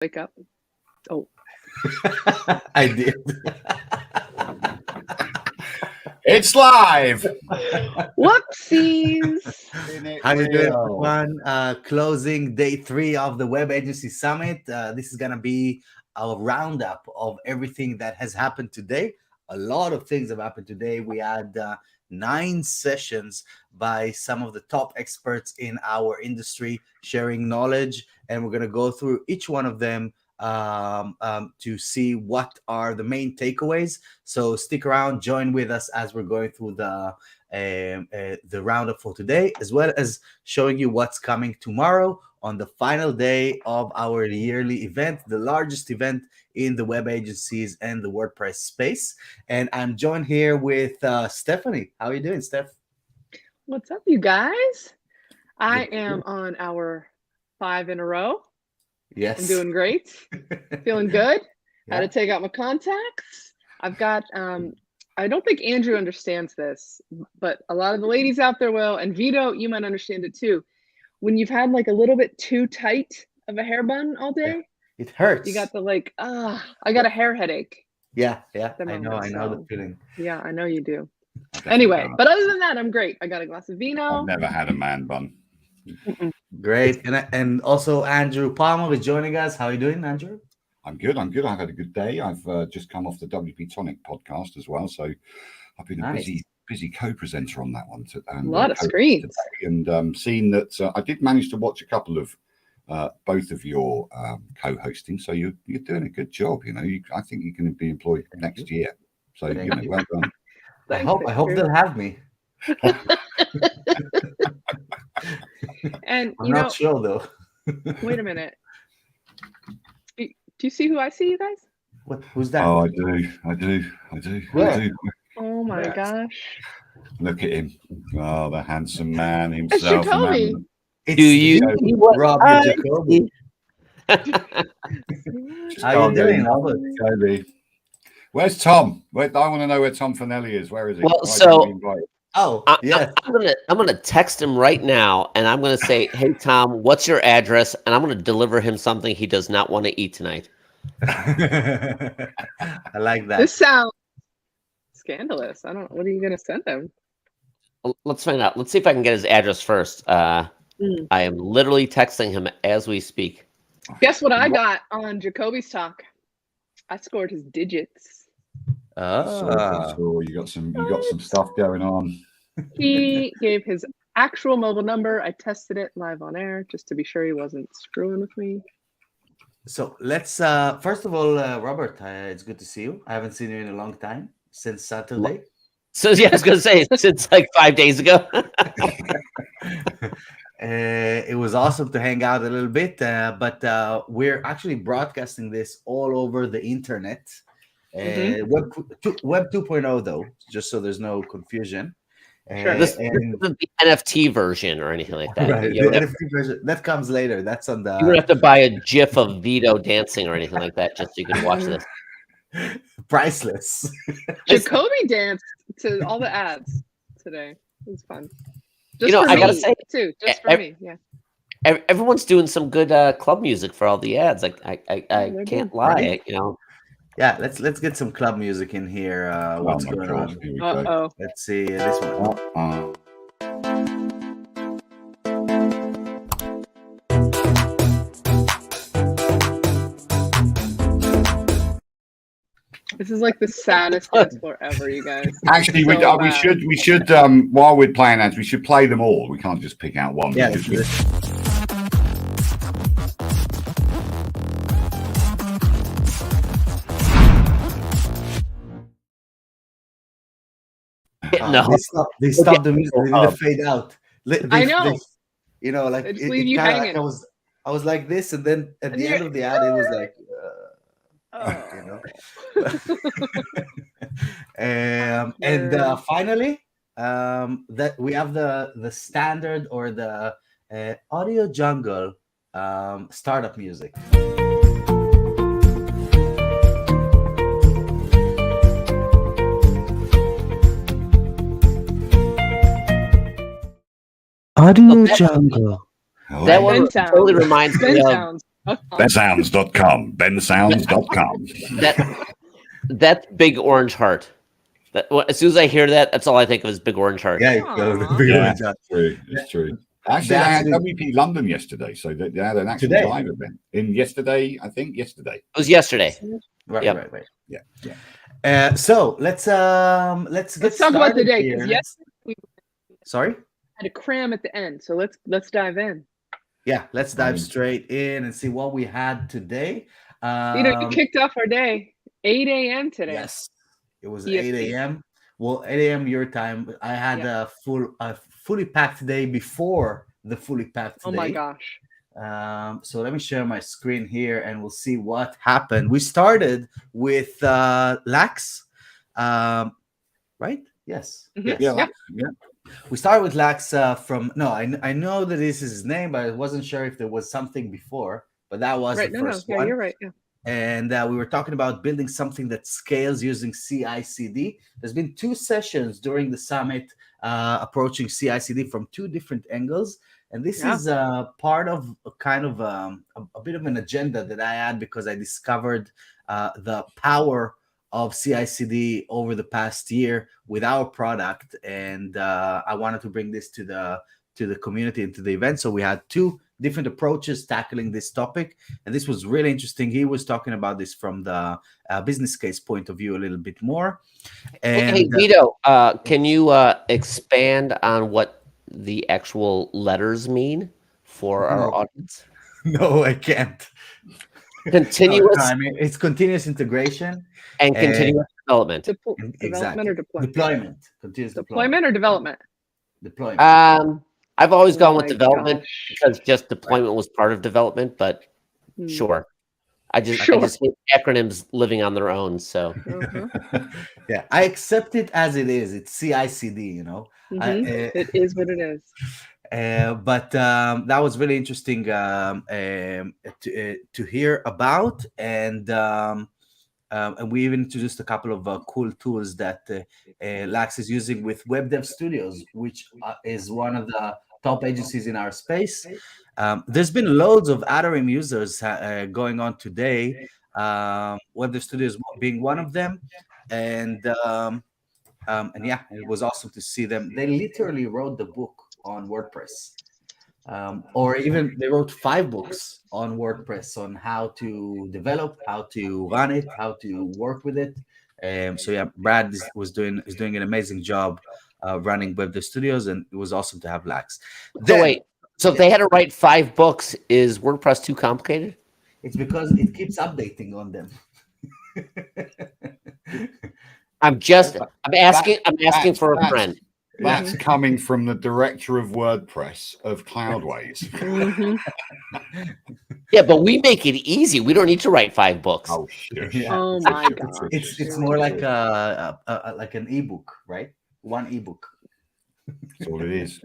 Wake up. Oh, I did. It's live. whoopsies. How you doing, everyone? Closing day 3 of the Web Agency Summit. This is gonna be our roundup of everything that has happened today. A lot of things have happened today. We had 9 sessions by some of the top experts in our industry sharing knowledge, and we're gonna go through each one of them to see what are the main takeaways. So stick around, join with us as we're going through the roundup for today, as well as showing you what's coming tomorrow on the final day of our yearly event, the largest event in the web agencies and the WordPress space. And I'm joined here with Stephanie. How are you doing, Steph? What's up, you guys? I am on our 5 in a row. Yes. I'm doing great. Feeling good. Yeah. Had to take out my contacts. I've got, I don't think Andrew understands this, but a lot of the ladies out there will, and Vito, you might understand it too. When you've had like a little bit too tight of a hair bun all day, it hurts. you got the like, I got a hair headache. Yeah, the I know moment, the feeling. Yeah, I know you do. Anyway, but other than that, I'm great. I got a glass of vino. I've never had a man bun. Great. And also Andrew Palmer is joining us. How are you doing, Andrew? I'm good. I've had a good day. I've just come off the WP Tonic podcast as well, so I've been a busy co-presenter on that one. A lot of screens. Today, and seen that I did manage to watch a couple of both of your co-hosting. So you're doing a good job. You know, I think you can be employed next year. So well done. I hope they'll have me. And I'm not sure though. Wait a minute. Do you see who I see, you guys? What? Who's that? Oh, I do. Oh my gosh! Look at him. Oh, the handsome man himself. It's Jacoby. Do you Rob Jacoby? How you doing, Albert? Jacoby. Where's Tom? I want to know where Tom Finelli is. Where is he? Well, yes. I'm gonna text him right now, and I'm gonna say, "Hey Tom, what's your address?" And I'm gonna deliver him something he does not want to eat tonight. I like that. This sounds scandalous. I don't. What are you gonna send him? Let's find out. Let's see if I can get his address first. I am literally texting him as we speak. Guess what I got on Jacoby's talk? I scored his digits. So you got some stuff going on. He gave his actual mobile number. I tested it live on air just to be sure he wasn't screwing with me. So let's first of all, Robert, it's good to see you. I haven't seen you in a long time, since Saturday. So yeah, I was gonna say since like 5 days ago. It was awesome to hang out a little bit, but we're actually broadcasting this all over the internet. Web 2.0 though, just so there's no confusion. Sure. This isn't the NFT version or anything like that. Right, the NFT version that comes later. That's on the. You don't have to buy a GIF of Vito dancing or anything like that, just so you can watch this. Priceless. Jacoby danced to all the ads today. It was fun. Just I gotta say too, just for me. Yeah. Everyone's doing some good club music for all the ads. I can't lie. Yeah, let's get some club music in here. What's going on? Let's see this one. This is like the saddest dance floor ever, you guys. Actually, we should while we're playing ads, we should play them all. We can't just pick out one. Yeah. No, they stopped the music. They didn't fade out. I know. Like they just leave you hanging. Like I was like this, and then at the end of the ad, it was like, and finally, that we have the standard or the audio jungle startup music. Audio jungle. That one totally reminds me of bensounds.com. bensounds.com. That's big orange heart. As soon as I hear that, that's all I think of is big orange heart. Yeah, It's true. Actually, I had WP London yesterday, so they had an actual live event yesterday. It was yesterday. Right. Yeah. So let's talk about the day, because we sorry, had a cram at the end. So let's dive in. Yeah, let's dive straight in and see what we had today. You kicked off our day 8 a.m. today. Yes, it was EST. 8 a.m. Well, 8 a.m. your time. I had a fully packed day before the fully packed day. Oh my gosh. So let me share my screen here and we'll see what happened. We started with Lax, right? Yes. Mm-hmm. Yes. Yeah. We started with Lax I know that this is his name, but I wasn't sure if there was something before, but that was the first one. Yeah, you're right. Yeah. And we were talking about building something that scales using CI/CD. There's been 2 sessions during the summit approaching CI/CD from 2 different angles. And this is part of a kind of a bit of an agenda that I had because I discovered the power of CI/CD over the past year with our product, and I wanted to bring this to the community and to the event. So we had 2 different approaches tackling this topic, and this was really interesting. He was talking about this from the business case point of view a little bit more. And hey Vito, can you expand on what the actual letters mean for our audience? No, I can't. Continuous. No, I mean, it's continuous integration and continuous development. Development or deployment? Deployment. Continuous deployment or development? Deployment. I've always gone with development because just deployment was part of development, but sure. I just hate acronyms living on their own. So yeah, I accept it as it is. It's CI/CD, it is what it is. But that was really interesting to hear about, and we even introduced a couple of cool tools that Lax is using with Web Dev Studios, which is one of the top agencies in our space. There's been loads of Adorim users going on today, Web Dev Studios being one of them, and yeah, it was awesome to see them. They literally wrote the book on WordPress, or even they wrote 5 books on WordPress on how to develop, how to run it, how to work with it. So yeah, Brad is doing an amazing job running Web Dev Studios, and it was awesome to have Lax. So if they had to write 5 books, is WordPress too complicated? It's because it keeps updating on them. I'm asking for a friend. That's coming from the director of WordPress of Cloudways. Yeah, but we make it easy. We don't need to write 5 books. Oh, sure. Yeah. Oh my god. It's more like like an ebook, right? One ebook. That's all it is.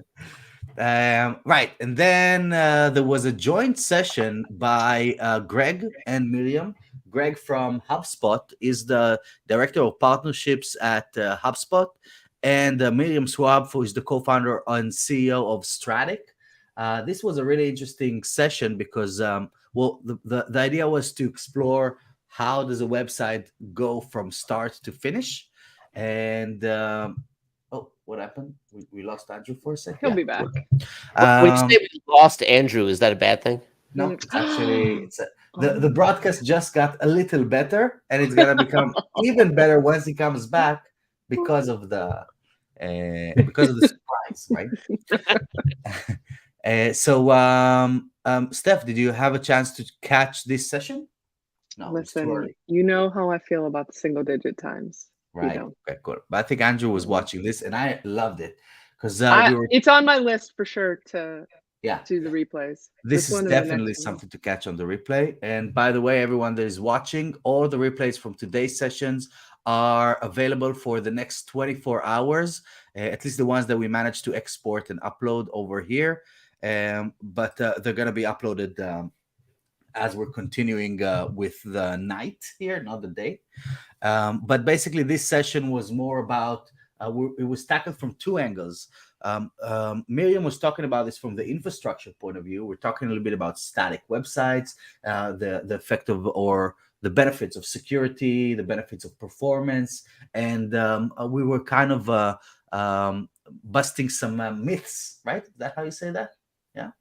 Right, and then there was a joint session by Greg and Miriam. Greg from HubSpot is the director of partnerships at HubSpot, and Miriam Swab, who is the co-founder and CEO of Stratic. This was a really interesting session because, the idea was to explore how does a website go from start to finish, and what happened? We lost Andrew for a second. He'll be back. When you say we lost Andrew, is that a bad thing? No, actually, the broadcast just got a little better, and it's gonna become even better once he comes back because of the surprise, right? So, Steph, did you have a chance to catch this session? No, listen, you know how I feel about the single-digit times. Right. Okay, cool. But I think Andrew was watching this, and I loved it because it's on my list for sure to do the replays. This is definitely something to catch on the replay. And by the way, everyone that is watching, all the replays from today's sessions are available for the next 24 hours, at least the ones that we managed to export and upload over here. But they're going to be uploaded as we're continuing with the night here, not the day. But basically, this session was more about, it was tackled from 2 angles. Miriam was talking about this from the infrastructure point of view. We're talking a little bit about static websites, the effect of or the benefits of security, the benefits of performance, and we were kind of busting some myths, right? Is that how you say that? Yeah,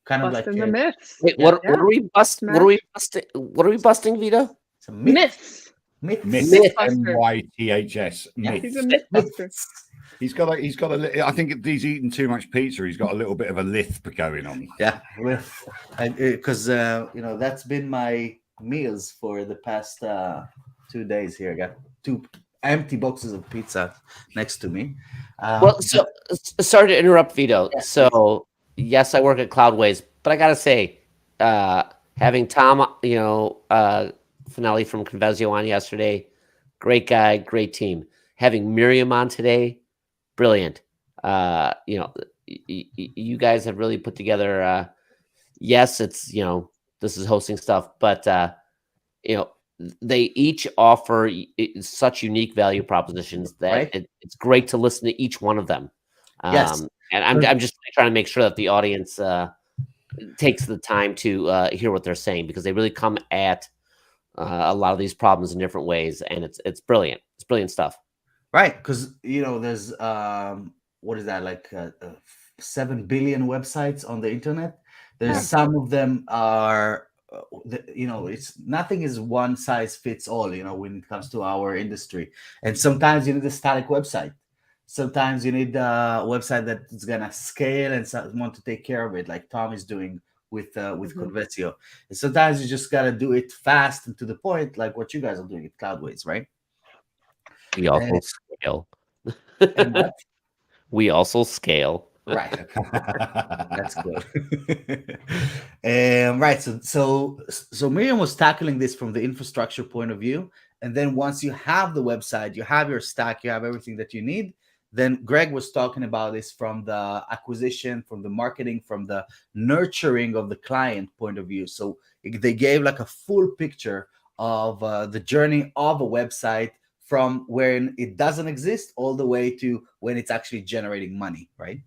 kind of Busting like the myths. Wait, Yeah. what are we busting? What are we busting? What are we busting, Vito? some Myths. myths. Myths. Mythbuster. MYTHS. Myths. He's a mythbuster. He's got a. I think he's eating too much pizza. He's got a little bit of a lisp going on. Yeah, because you know, that's been my meals for the past 2 days here. I got 2 empty boxes of pizza next to me. Well, so sorry to interrupt, Vito. Yes, So yes, I work at Cloudways, but I gotta say, having Tom, Finelli from Convezio on yesterday, great guy, great team. Having Miriam on today, brilliant. You guys have really put together. Yes, it's this is hosting stuff, but they each offer such unique value propositions that right? it's great to listen to each one of them. Yes. And I'm just trying to make sure that the audience takes the time to hear what they're saying, because they really come at a lot of these problems in different ways, and it's brilliant. It's brilliant stuff. Right, because there's what is that, like 7 billion websites on the internet. There's some of them are it's nothing is one size fits all, when it comes to our industry. And sometimes you need a static website, sometimes you need a website that is gonna scale and someone to take care of it, like Tom is doing with Convezio. And sometimes you just gotta do it fast and to the point, like what you guys are doing at Cloudways, right? We also scale. And what? We also scale. Right. That's good. Right. So Miriam was tackling this from the infrastructure point of view. And then once you have the website, you have your stack, you have everything that you need. Then Greg was talking about this from the acquisition, from the marketing, from the nurturing of the client point of view. So they gave like a full picture of the journey of a website, from when it doesn't exist all the way to when it's actually generating money, right?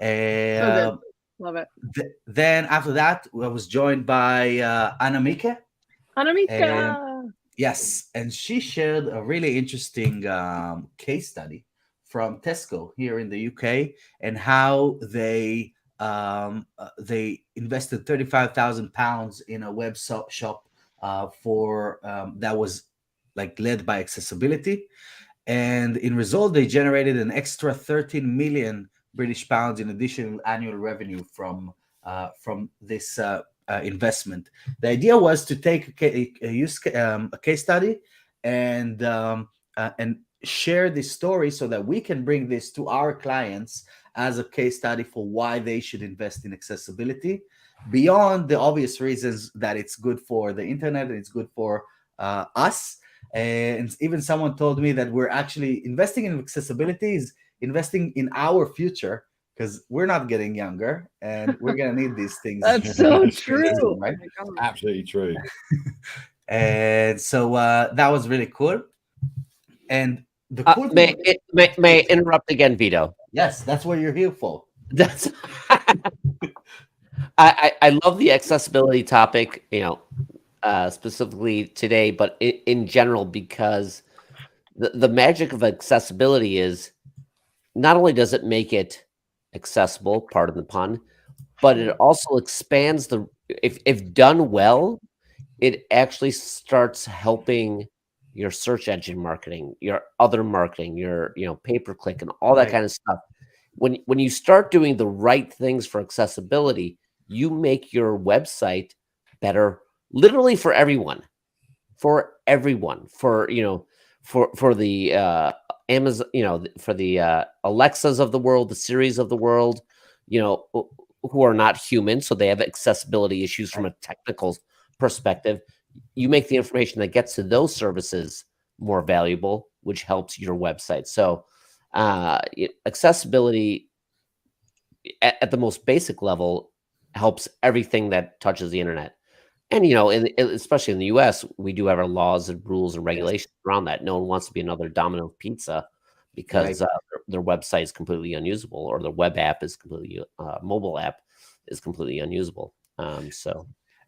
So good. Love it. Then after that, I was joined by Anamika. Yes, and she shared a really interesting case study from Tesco here in the UK, and how they invested £35,000 in a web shop for that was like led by accessibility, and in result they generated an extra 13 million British pounds in additional annual revenue from this investment. The idea was to take a case study and share this story so that we can bring this to our clients as a case study for why they should invest in accessibility, beyond the obvious reasons that it's good for the internet and it's good for us. And even someone told me that we're actually investing in accessibility is investing in our future, because we're not getting younger and we're gonna need these things. That's so true, right? Oh Absolutely true. And so that was really cool. And the cool may I interrupt again, Vito? Yes, that's what you're here for. That's I love the accessibility topic, specifically today, but in general, because the magic of accessibility is not only does it make it accessible, pardon the pun, but it also expands if done well, it actually starts helping your search engine marketing, your other marketing, your pay-per-click and all that kind of stuff. When you start doing the right things for accessibility, you make your website better, literally for everyone, for the Amazon, for the Alexas of the world, the Siris of the world, who are not human, so they have accessibility issues from a technical perspective. You make the information that gets to those services more valuable, which helps your website. So accessibility at the most basic level helps everything that touches the internet. And, especially in the US, we do have our laws and rules and regulations around that. No one wants to be another Domino's pizza. because their website is completely unusable, or their web app is completely mobile app is completely unusable.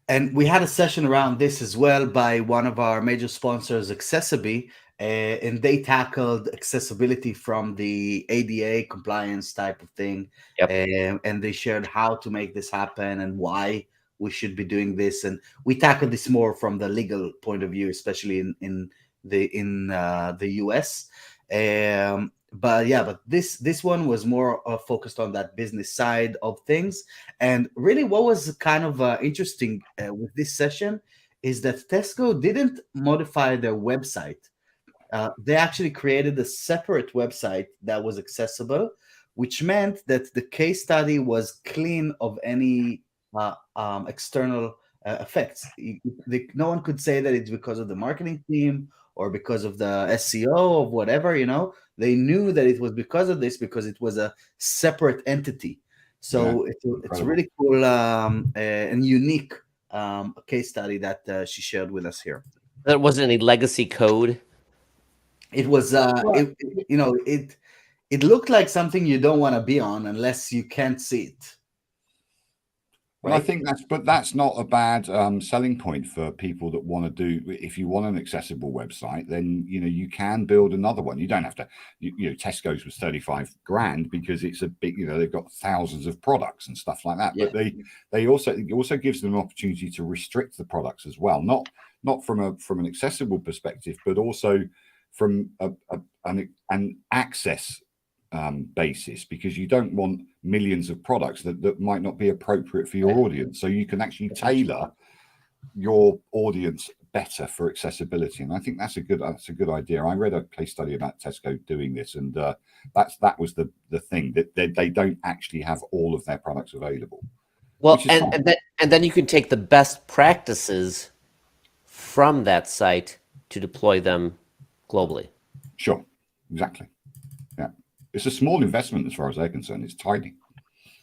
And we had a session around this as well by one of our major sponsors, Accessiby, and they tackled accessibility from the ADA compliance type of thing. Yep. And they shared how to make this happen and why we should be doing this. And we tackled this more from the legal point of view, especially in the US. But this one was more focused on that business side of things. And really what was kind of interesting with this session is that Tesco didn't modify their website. They actually created a separate website that was accessible, which meant that the case study was clean of any external effects. No one could say that it's because of the marketing team or because of the SEO of whatever, they knew that it was because of this, because it was a separate entity. So it's really cool and unique case study that she shared with us here. There wasn't any legacy code. It was, it looked like something you don't want to be on unless you can't see it. Well, I think that's not a bad selling point for people that want to do. If you want an accessible website, then you can build another one. You don't have to. Tesco's was 35 grand because it's a big. They've got thousands of products and stuff like that. Yeah. But it also gives them an opportunity to restrict the products as well. Not from an accessible perspective, but also from an access basis, because you don't want millions of products that might not be appropriate for your audience. So you can actually tailor your audience better for accessibility, and I think that's a good idea. I read a case study about Tesco doing this, and that was the thing, that they don't actually have all of their products available. Well, and then you can take the best practices from that site to deploy them globally. Sure, exactly. Yeah. It's a small investment as far as they're concerned. It's tiny.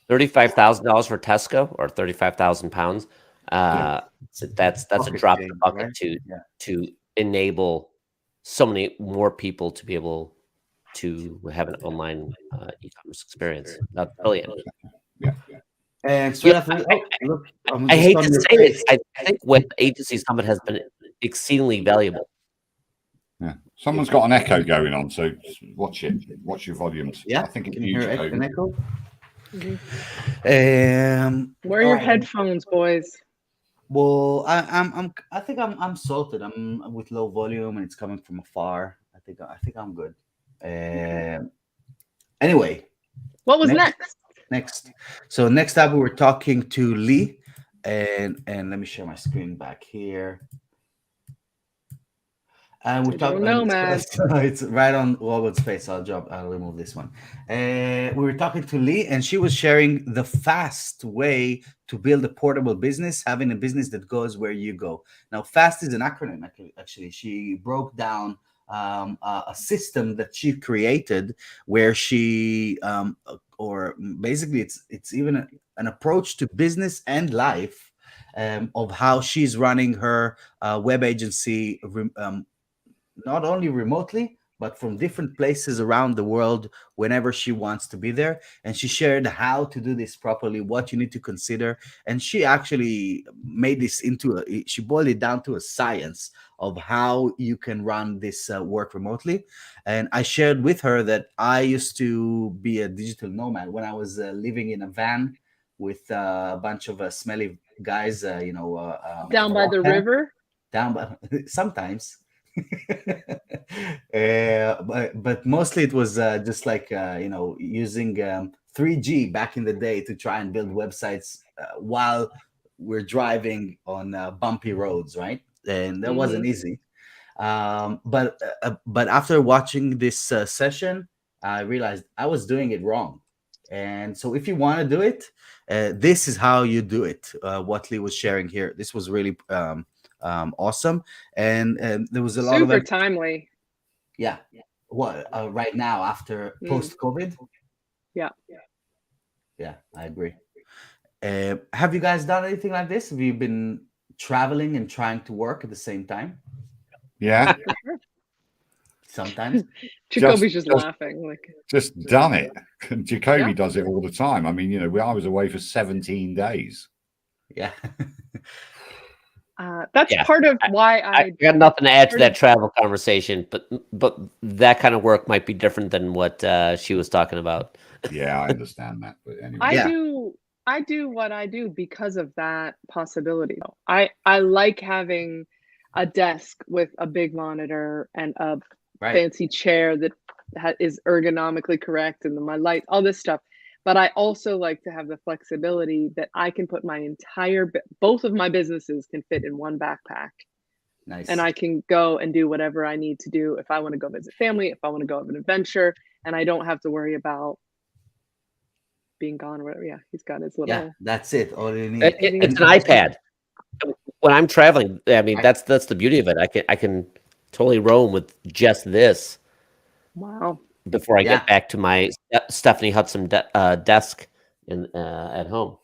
$35,000 for Tesco, or 35,000 pounds. So that's a drop in the bucket, right? to enable so many more people to be able to have an online e-commerce experience. That's brilliant. Yeah. And so I hate to say this. I think Web Agency Summit has been exceedingly valuable. Yeah, someone's got an echo going on, so watch it. Watch your volumes. Yeah, I think it's can you hear an echo? Mm-hmm. Wear your headphones, boys. Well, I think I'm salted. I'm with low volume and it's coming from afar. I think I'm good. Anyway, what was next? So next up we were talking to Lee, and let me share my screen back here. And we're talking. It's right on Robin's face. I'll remove this one. We were talking to Lee, and she was sharing the fast way to build a portable business, having a business that goes where you go. Now, FAST is an acronym. Actually, she broke down a system that she created, where she, or basically, it's even an approach to business and life, of how she's running her web agency. Not only remotely, but from different places around the world whenever she wants to be there. And she shared how to do this properly, what you need to consider. And she actually made this she boiled it down to a science of how you can run this work remotely. And I shared with her that I used to be a digital nomad when I was living in a van with a bunch of smelly guys, down by the river. Sometimes. But mostly it was just like using 3G back in the day to try and build websites while we're driving on bumpy roads, right? And that wasn't easy. But after watching this session, I realized I was doing it wrong. And so if you want to do it, this is how you do it. What Lee was sharing here, this was really awesome, and there was a lot super timely. Yeah. What right now after post-COVID? Yeah, I agree. Have you guys done anything like this? Have you been traveling and trying to work at the same time? Yeah. sometimes. Jacoby's just laughing. Like, just done it. Jacoby Yeah. does it all the time. I mean, I was away for 17 days. Yeah. That's Yeah. part of why I got nothing to add to part that of- travel conversation, but that kind of work might be different than what she was talking about. Yeah, I understand that. But anyway. I do what I do because of that possibility. I like having a desk with a big monitor and a Right. fancy chair that is ergonomically correct and my light, all this stuff. But I also like to have the flexibility that I can put my entire, both of my businesses can fit in one backpack. Nice. And I can go and do whatever I need to do. If I want to go visit family, if I want to go have an adventure, and I don't have to worry about being gone or whatever. Yeah, he's got his little. Yeah, that's it. All you need. It's an iPad. When I'm traveling, I mean, that's the beauty of it. I can totally roam with just this. Wow. Before I get back to my Stephanie Hudson desk at home.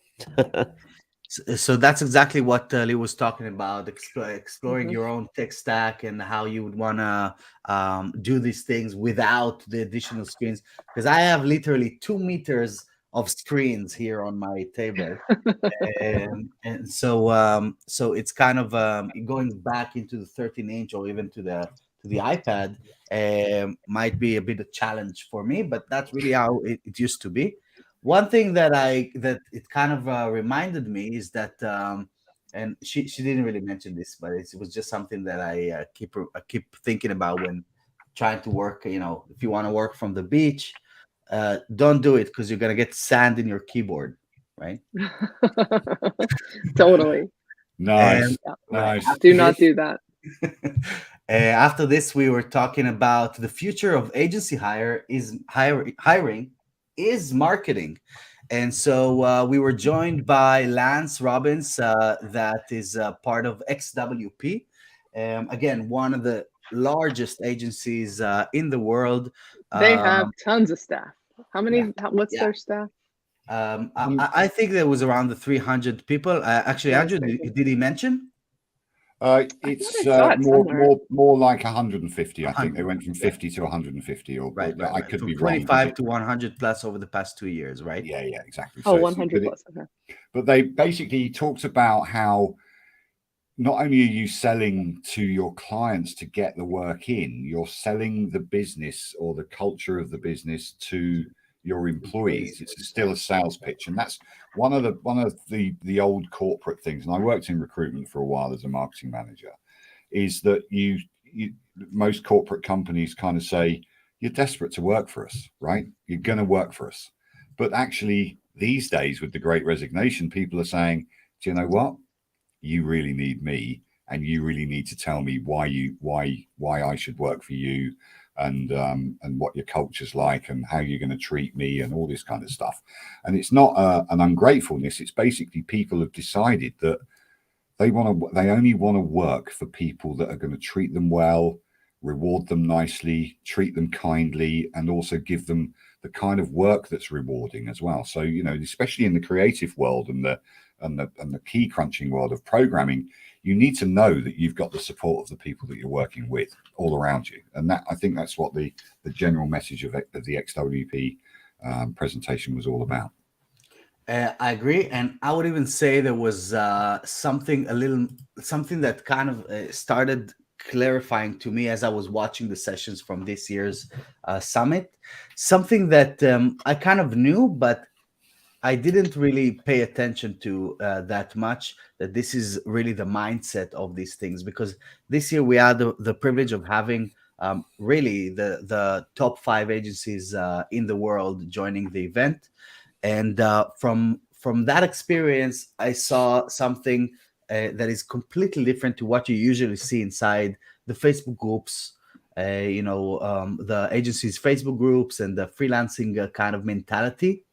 So that's exactly what Lee was talking about, exploring your own tech stack and how you would want to do these things without the additional screens. Because I have literally 2 meters of screens here on my table. and so it's kind of going back into the 13-inch or even to the iPad might be a bit of challenge for me, but that's really how it used to be. One thing that it kind of reminded me is that, and she didn't really mention this, but it was just something that I keep thinking about when trying to work. If you want to work from the beach, don't do it because you're gonna get sand in your keyboard, right? Totally. Nice. Nice. Do not do that. After this, we were talking about the future of agency hiring is marketing. And so we were joined by Lance Robbins, that is part of XWP. Again, one of the largest agencies in the world. They have tons of staff. How many? What's their staff? I think there was around the 300 people. Actually, Andrew, did he mention? It's more like 150. I think they went from 50 to 150, or right. I could from be 25 to 100 plus over the past 2 years, right? Yeah, exactly. Oh, 100 plus. Okay. But they basically talked about how not only are you selling to your clients to get the work in, you're selling the business or the culture of the business to your employees. It's still a sales pitch, and that's one of the old corporate things. And I worked in recruitment for a while as a marketing manager. Is that you most corporate companies kind of say you're desperate to work for us, right? You're going to work for us, but actually these days with the Great Resignation, people are saying, do you know what? You really need me, and you really need to tell me why I should work for you. And what your culture's like and how you're going to treat me and all this kind of stuff. And it's not an ungratefulness. It's basically people have decided that they only want to work for people that are going to treat them well, reward them nicely, treat them kindly, and also give them the kind of work that's rewarding as well. So, especially in the creative world and the key crunching world of programming, you need to know that you've got the support of the people that you're working with all around you. And that, I think that's what the general message of the XWP presentation was all about. I agree. And I would even say there was something that kind of started clarifying to me as I was watching the sessions from this year's summit, something that I kind of knew, but I didn't really pay attention to that much, that this is really the mindset of these things, because this year we had the privilege of having really the top 5 agencies in the world joining the event. And from that experience, I saw something that is completely different to what you usually see inside the Facebook groups, the agency's Facebook groups and the freelancing kind of mentality.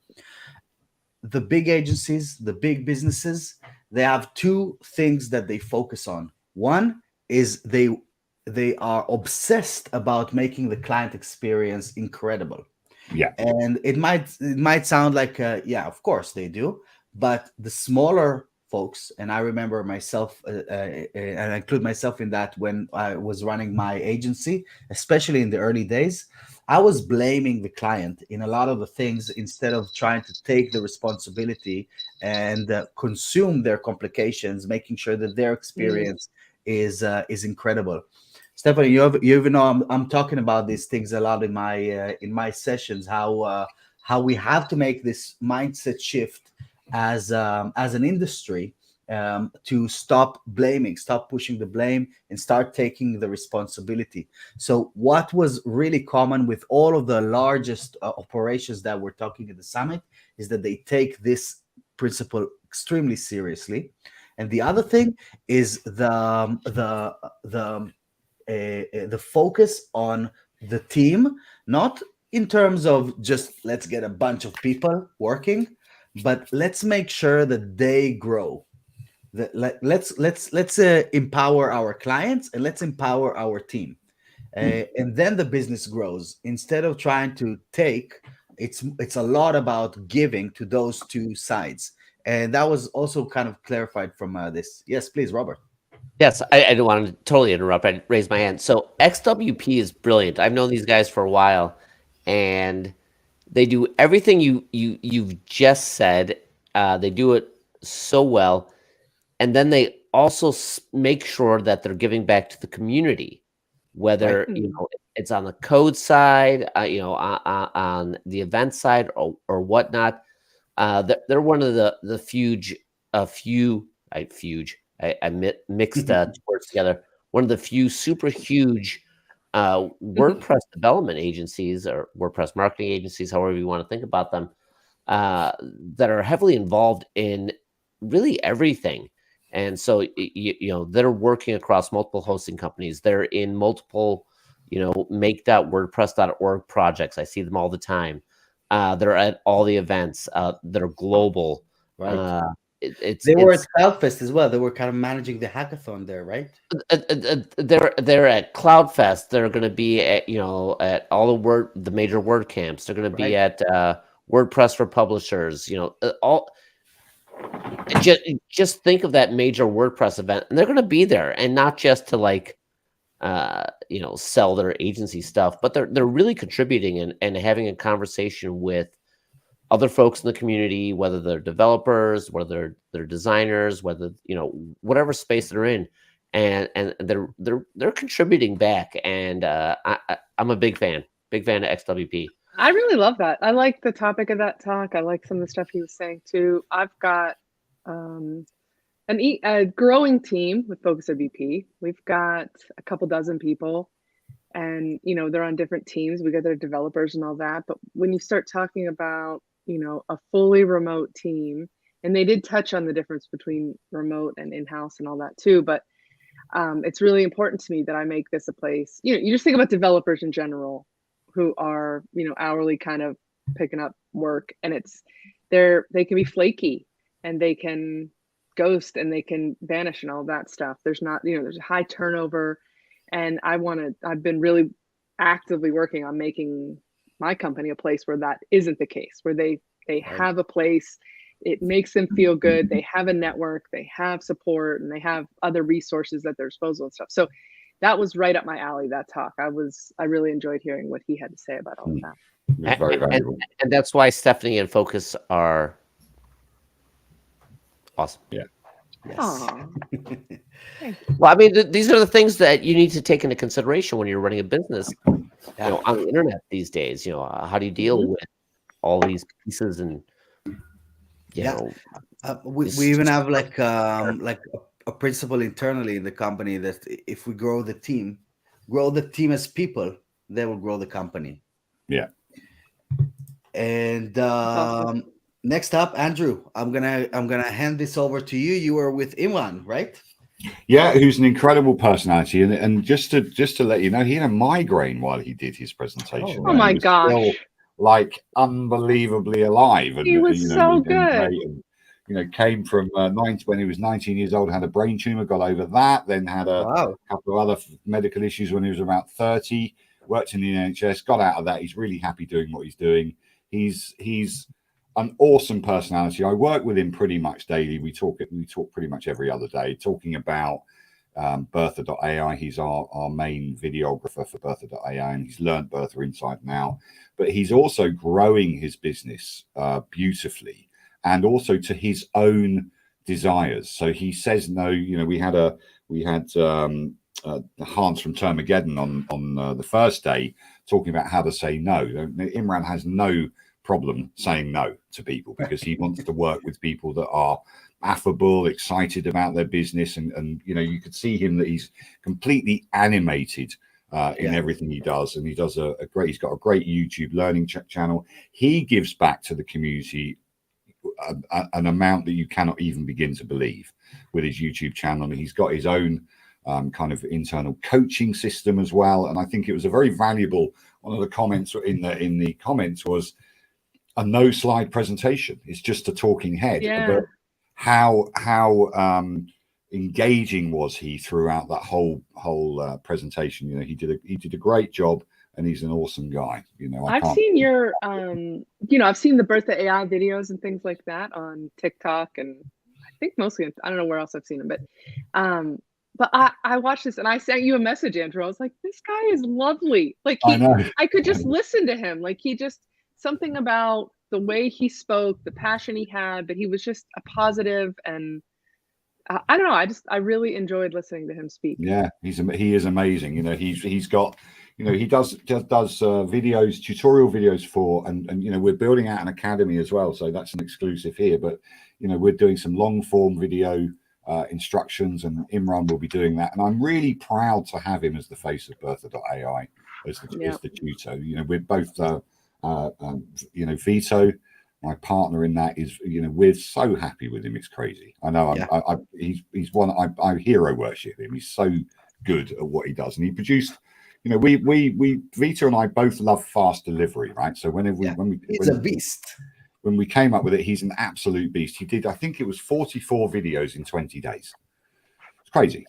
The big agencies, the big businesses, they have 2 things that they focus on. One is they are obsessed about making the client experience incredible. Yeah. And it might sound like, yeah, of course they do. But the smaller folks, and I remember myself, and I include myself in that when I was running my agency, especially in the early days, I was blaming the client in a lot of the things instead of trying to take the responsibility and consume their complications, making sure that their experience is incredible. Stephanie, you even know I'm talking about these things a lot in my sessions. How we have to make this mindset shift as an industry, to stop blaming, stop pushing the blame, and start taking the responsibility. So, what was really common with all of the largest operations that we're talking at the summit is that they take this principle extremely seriously. And the other thing is the focus on the team, not in terms of just let's get a bunch of people working, but let's make sure that they grow. Let's empower our clients, and let's empower our team, and then the business grows. Instead of trying to take, it's a lot about giving to those two sides, and that was also kind of clarified from this. Yes, please, Robert. Yes, I didn't want to totally interrupt. I raised my hand. So XWP is brilliant. I've known these guys for a while, and they do everything you've just said. They do it so well, and then they also make sure that they're giving back to the community, whether it's on the code side, on the event side, or whatnot. They're one of the mixed words together. One of the few super huge WordPress development agencies or WordPress marketing agencies, however you want to think about them, that are heavily involved in really everything. And so, they're working across multiple hosting companies. They're in multiple, make.wordpress.org projects. I see them all the time. They're at all the events. They're global. Right. They were at CloudFest as well. They were kind of managing the hackathon there, right? They're at CloudFest. They're going to be at at all the major WordCamps. They're going to be at WordPress for Publishers. All. Just think of that major WordPress event, and they're going to be there, and not just to sell their agency stuff, but they're really contributing and having a conversation with other folks in the community, whether they're developers, whether they're designers, whether whatever space they're in, and they're contributing back. And I'm a big fan of XWP. I really love that. I like the topic of that talk. I like some of the stuff he was saying too. I've got a growing team with Focus WP. We've got a couple dozen people, and they're on different teams. We got their developers and all that. But when you start talking about a fully remote team, and they did touch on the difference between remote and in-house and all that too, but it's really important to me that I make this a place. You just think about developers in general who are hourly kind of picking up work, and they can be flaky, and they can ghost, and they can vanish and all that stuff. There's a high turnover, and I've been really actively working on making my company a place where that isn't the case, where they have a place, it makes them feel good, they have a network, they have support, and they have other resources at their disposal and stuff. So that was right up my alley, that talk. I really enjoyed hearing what he had to say about all of that. It was very valuable. And that's why Stephanie and Focus are awesome. Yeah. Yes. Well, I mean, these are the things that you need to take into consideration when you're running a business, on the internet these days. How do you deal with all these pieces? And we even have like a principle internally in the company that if we grow the team as people, they will grow the company. Yeah. And next up, Andrew, I'm gonna hand this over to you. You were with Imran, right? Yeah, who's an incredible personality, and just to let you know, he had a migraine while he did his presentation. Oh my gosh! Still, like, unbelievably alive, and he was so good. And, came from 90 when he was 19 years old, had a brain tumor, got over that, then had a couple of other medical issues when he was about 30. Worked in the NHS, got out of that. He's really happy doing what he's doing. He's an awesome personality. I work with him pretty much daily. We talk pretty much every other day, talking about Bertha.ai. He's our main videographer for Bertha.ai, and he's learned Bertha inside and out. But he's also growing his business beautifully, and also to his own desires. So he says no. You know, we had Hans from Termageddon on the first day talking about how to say no. Imran has no problem saying no to people because he wants to work with people that are affable, excited about their business, and you know, you could see him that he's completely animated in everything he does, and he does he's got a great YouTube learning channel. He gives back to the community an amount that you cannot even begin to believe with his YouTube channel, and he's got his own kind of internal coaching system as well. And I think it was a very valuable. One of the comments in the comments was a no slide presentation. It's just a talking head. Yeah. But how engaging was he throughout that whole presentation? You know, he did a great job, and he's an awesome guy. You know, I've seen your I've seen the Bertha AI videos and things like that on TikTok, and I think mostly I don't know where else I've seen them, but I watched this and I sent you a message, Andrew. I was like, this guy is lovely. Like I could just listen to him. Like something about the way he spoke, the passion he had, but he was just a positive, and I don't know. I really enjoyed listening to him speak. Yeah, he is amazing. You know, he's got, you know, he does videos, tutorial videos for, and you know, we're building out an academy as well. So that's an exclusive here. But you know, we're doing some long form video instructions, and Imran will be doing that. And I'm really proud to have him as the face of Bertha.ai as the tutor. You know, we're both you know, Vito, my partner in that, is, you know, we're so happy with him. It's crazy. I know. He's one I hero worship him. He's so good at what he does, and he produced. You know, we Vito and I both love fast delivery, right? So he's a beast. When we came up with it, he's an absolute beast. He did, I think it was 44 videos in 20 days. It's crazy,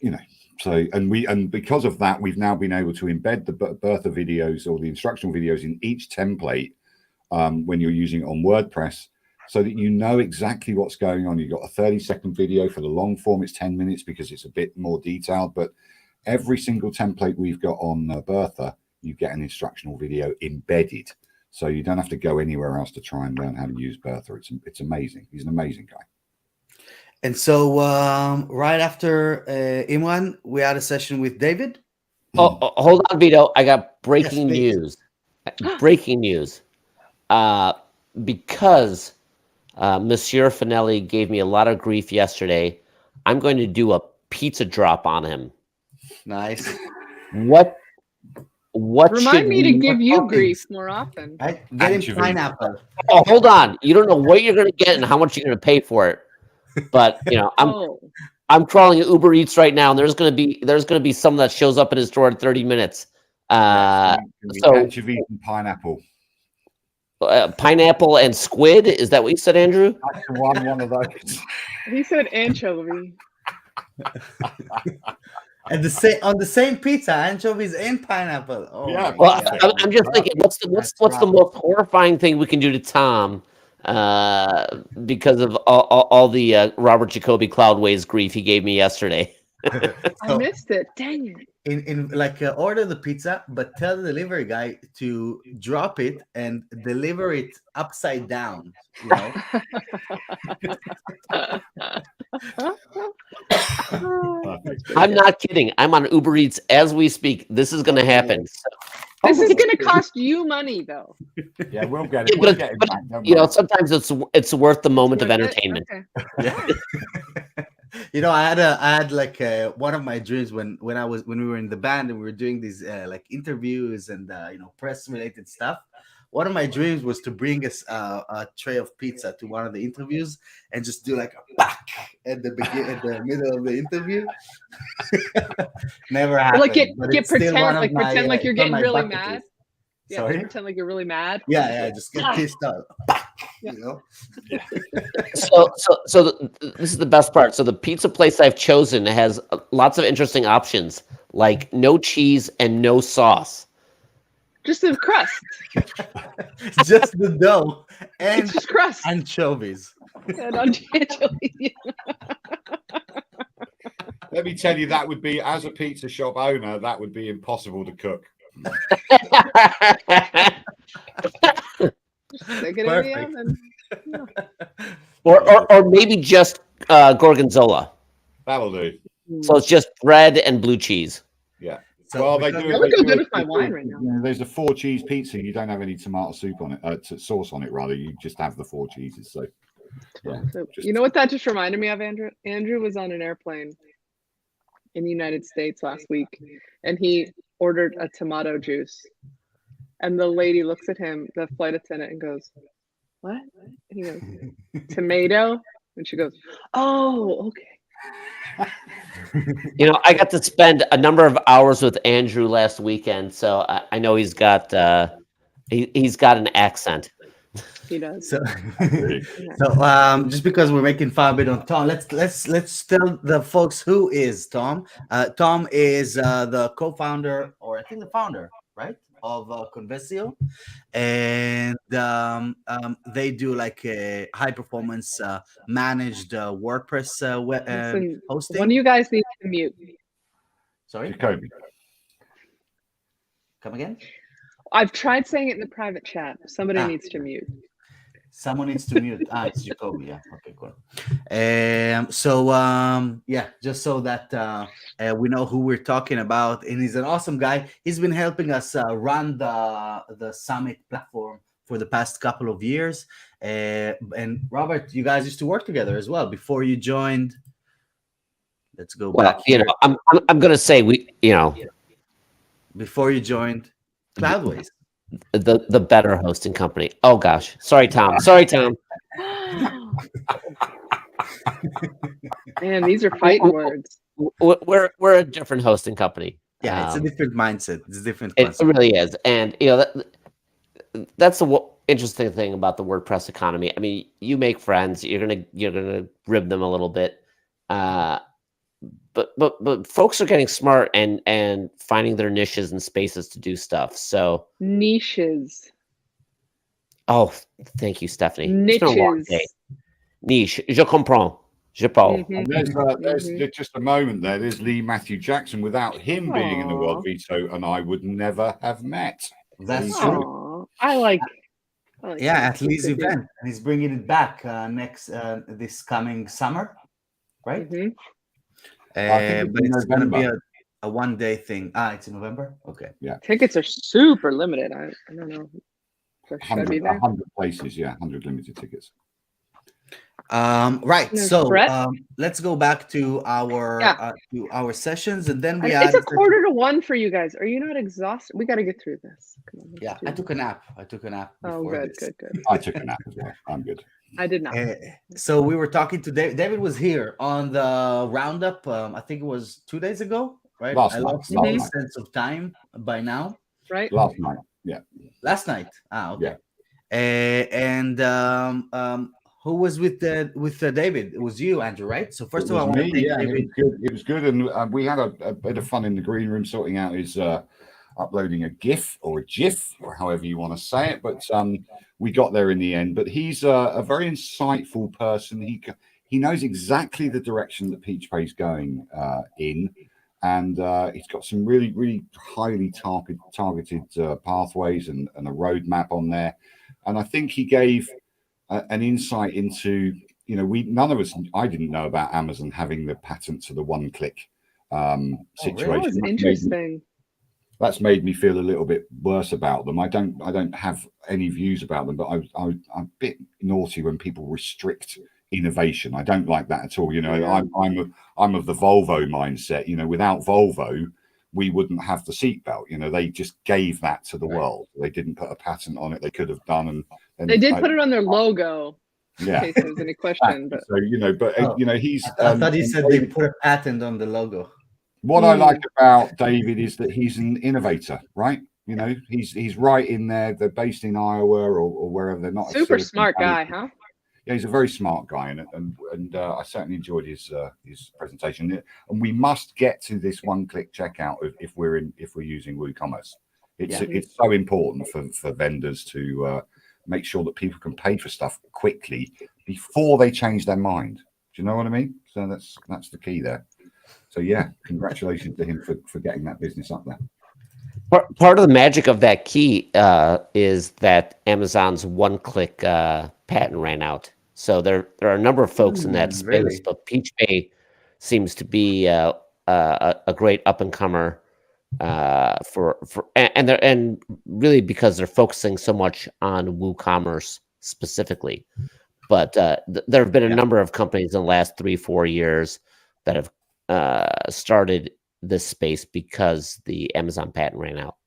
you know. So, and because of that, we've now been able to embed the Bertha videos or the instructional videos in each template when you're using it on WordPress, so that you know exactly what's going on. You've got a 30-second video. For the long form, it's 10 minutes because it's a bit more detailed. But every single template we've got on Bertha, you get an instructional video embedded. So you don't have to go anywhere else to try and learn how to use Bertha. It's amazing. He's an amazing guy. And so right after Imran, we had a session with David. Oh, hold on, Vito. I got breaking news. Breaking news. Because Monsieur Finelli gave me a lot of grief yesterday, I'm going to do a pizza drop on him. Nice. What Remind me to give you grief more often. Get him pineapple. Oh, hold on. You don't know what you're going to get and how much you're going to pay for it. But you know, I'm crawling Uber Eats right now, and there's going to be some that shows up in his store in 30 minutes. So anchovies and pineapple. Pineapple and squid. Is that what you said, Andrew? One of those. He said anchovy. And on the same pizza, anchovies and pineapple. Oh, yeah. Well, I'm just thinking, what's the most horrifying thing we can do to Tom because of all the Robert Jacoby Cloudways grief he gave me yesterday? I missed it. Dang it. In order the pizza, but tell the delivery guy to drop it and deliver it upside down. You know. I'm not kidding. I'm on Uber Eats as we speak. This is going to happen. This is going to cost you money, though. Yeah, we'll get it. We'll get it back, you know, sometimes it's worth the moment of entertainment. Okay. Yeah. You know, I had like one of my dreams when we were in the band and we were doing these like interviews and you know, press related stuff. One of my dreams was to bring us a tray of pizza to one of the interviews and just do like a back at the middle of the interview. Never happened. Like pretend like you're getting really mad. Yeah, Sorry? pretend like you're really mad. Yeah, just get pissed off. You know. Yeah. So this is the best part. So the pizza place I've chosen has lots of interesting options, like no cheese and no sauce. Just the crust. Just the dough and It's just crust. anchovies. And anchovies. Let me tell you, that would be, as a pizza shop owner, that would be impossible to cook. Just stick it in the oven. Or maybe just gorgonzola. That'll do. So it's just bread and blue cheese. Yeah. So Well, they That do. would go good with my wine right now. You know, there's a 4 cheese pizza. You don't have any tomato soup on it, sauce on it. Rather, you just have the 4 cheeses. So, yeah. So, you know what that just reminded me of, Andrew? Andrew was on an airplane in the United States last week, and he ordered a tomato juice. And the lady looks at him, the flight attendant, and goes, "What?" And he goes, "Tomato." And she goes, "Oh, okay." You know, I got to spend a number of hours with Andrew last weekend, so I know he's got he's got an accent. He does. So, just because we're making fun of it on Tom, let's tell the folks who is Tom. Tom is the co-founder, or I think the founder, right, of Convesio, and they do like a high performance managed WordPress Listen, hosting. one of you guys needs to mute. Sorry, Jacoby. come again. I've tried saying it in the private chat. Somebody needs to mute. Someone needs to mute. It's Jacoby. Yeah. Okay, cool. Yeah, just so that we know who we're talking about, and he's an awesome guy. He's been helping us run the summit platform for the past couple of years. And Robert, you guys used to work together as well before you joined. Let's go back. You know, I'm gonna say before you joined Cloudways. The better hosting company. Oh gosh, sorry, Tom. Man, these are fighting words. We're a different hosting company. Yeah, it's a different mindset. It's a different. It really is, and you know that's the interesting thing about the WordPress economy. I mean, you make friends. You're gonna rib them a little bit, but folks are getting smart and finding their niches and spaces to do stuff. So Niches. Oh, thank you, Stephanie. Niches. Niche. Je comprends. Je parle. There's just a moment there. There's Lee Matthew Jackson. Without him being in the World Veto, and I would never have met. That's true. I like at Lee's event, and he's bringing it back next this coming summer, right? But it's going to be a one-day thing. It's in November. Okay. Yeah. Tickets are super limited. I don't know. 100 places. Yeah, 100 limited tickets. Right. So let's go back to our sessions, and then it's a 1:45 for you guys. Are you not exhausted? We got to get through this. Come on, yeah, I took a nap. Oh, good. I took a nap as well. I'm good. I did not. So we were talking to David. David was here on the Roundup. I think it was 2 days ago, right? I lost any sense of time by now. Right. Last night. Yeah. Last night. Okay. Yeah. Who was with David? It was you, Andrew, right? So first of all, I want to thank David. It was good, and we had a bit of fun in the green room sorting out his uploading a GIF or a GIF or however you want to say it. But we got there in the end. But he's a very insightful person. He knows exactly the direction that PeachPay is going in, and he's got some really, really highly targeted pathways and a roadmap on there. And I think he gave an insight into, none of us, I didn't know about Amazon having the patent to the one-click situation. That was interesting. That's made me feel a little bit worse about them. I don't have any views about them, but I'm a bit naughty when people restrict innovation. I don't like that at all. I'm of the Volvo mindset. Without Volvo, we wouldn't have the seatbelt. They just gave that to the world. They didn't put a patent on it. They could have done, and they did put it on their logo. Yeah. In case there was any question, but so he's. I thought he said they put a patent on the logo. What I like about David is that he's an innovator, right? He's right in there. They're based in Iowa or wherever. They're not super smart guy, huh? Yeah, he's a very smart guy, and I certainly enjoyed his presentation. And we must get to this one-click checkout if we're using WooCommerce. It's so important for vendors to make sure that people can pay for stuff quickly before they change their mind. Do you know what I mean? So that's the key there. So yeah, congratulations to him for getting that business up there. Part of the magic of that key is that Amazon's one-click patent ran out. So there are a number of folks in that space, really? but PeachPay seems to be a great up-and-comer and really because they're focusing so much on WooCommerce specifically. But there have been a number of companies in the last 3-4 years that have started this space because the Amazon patent ran out.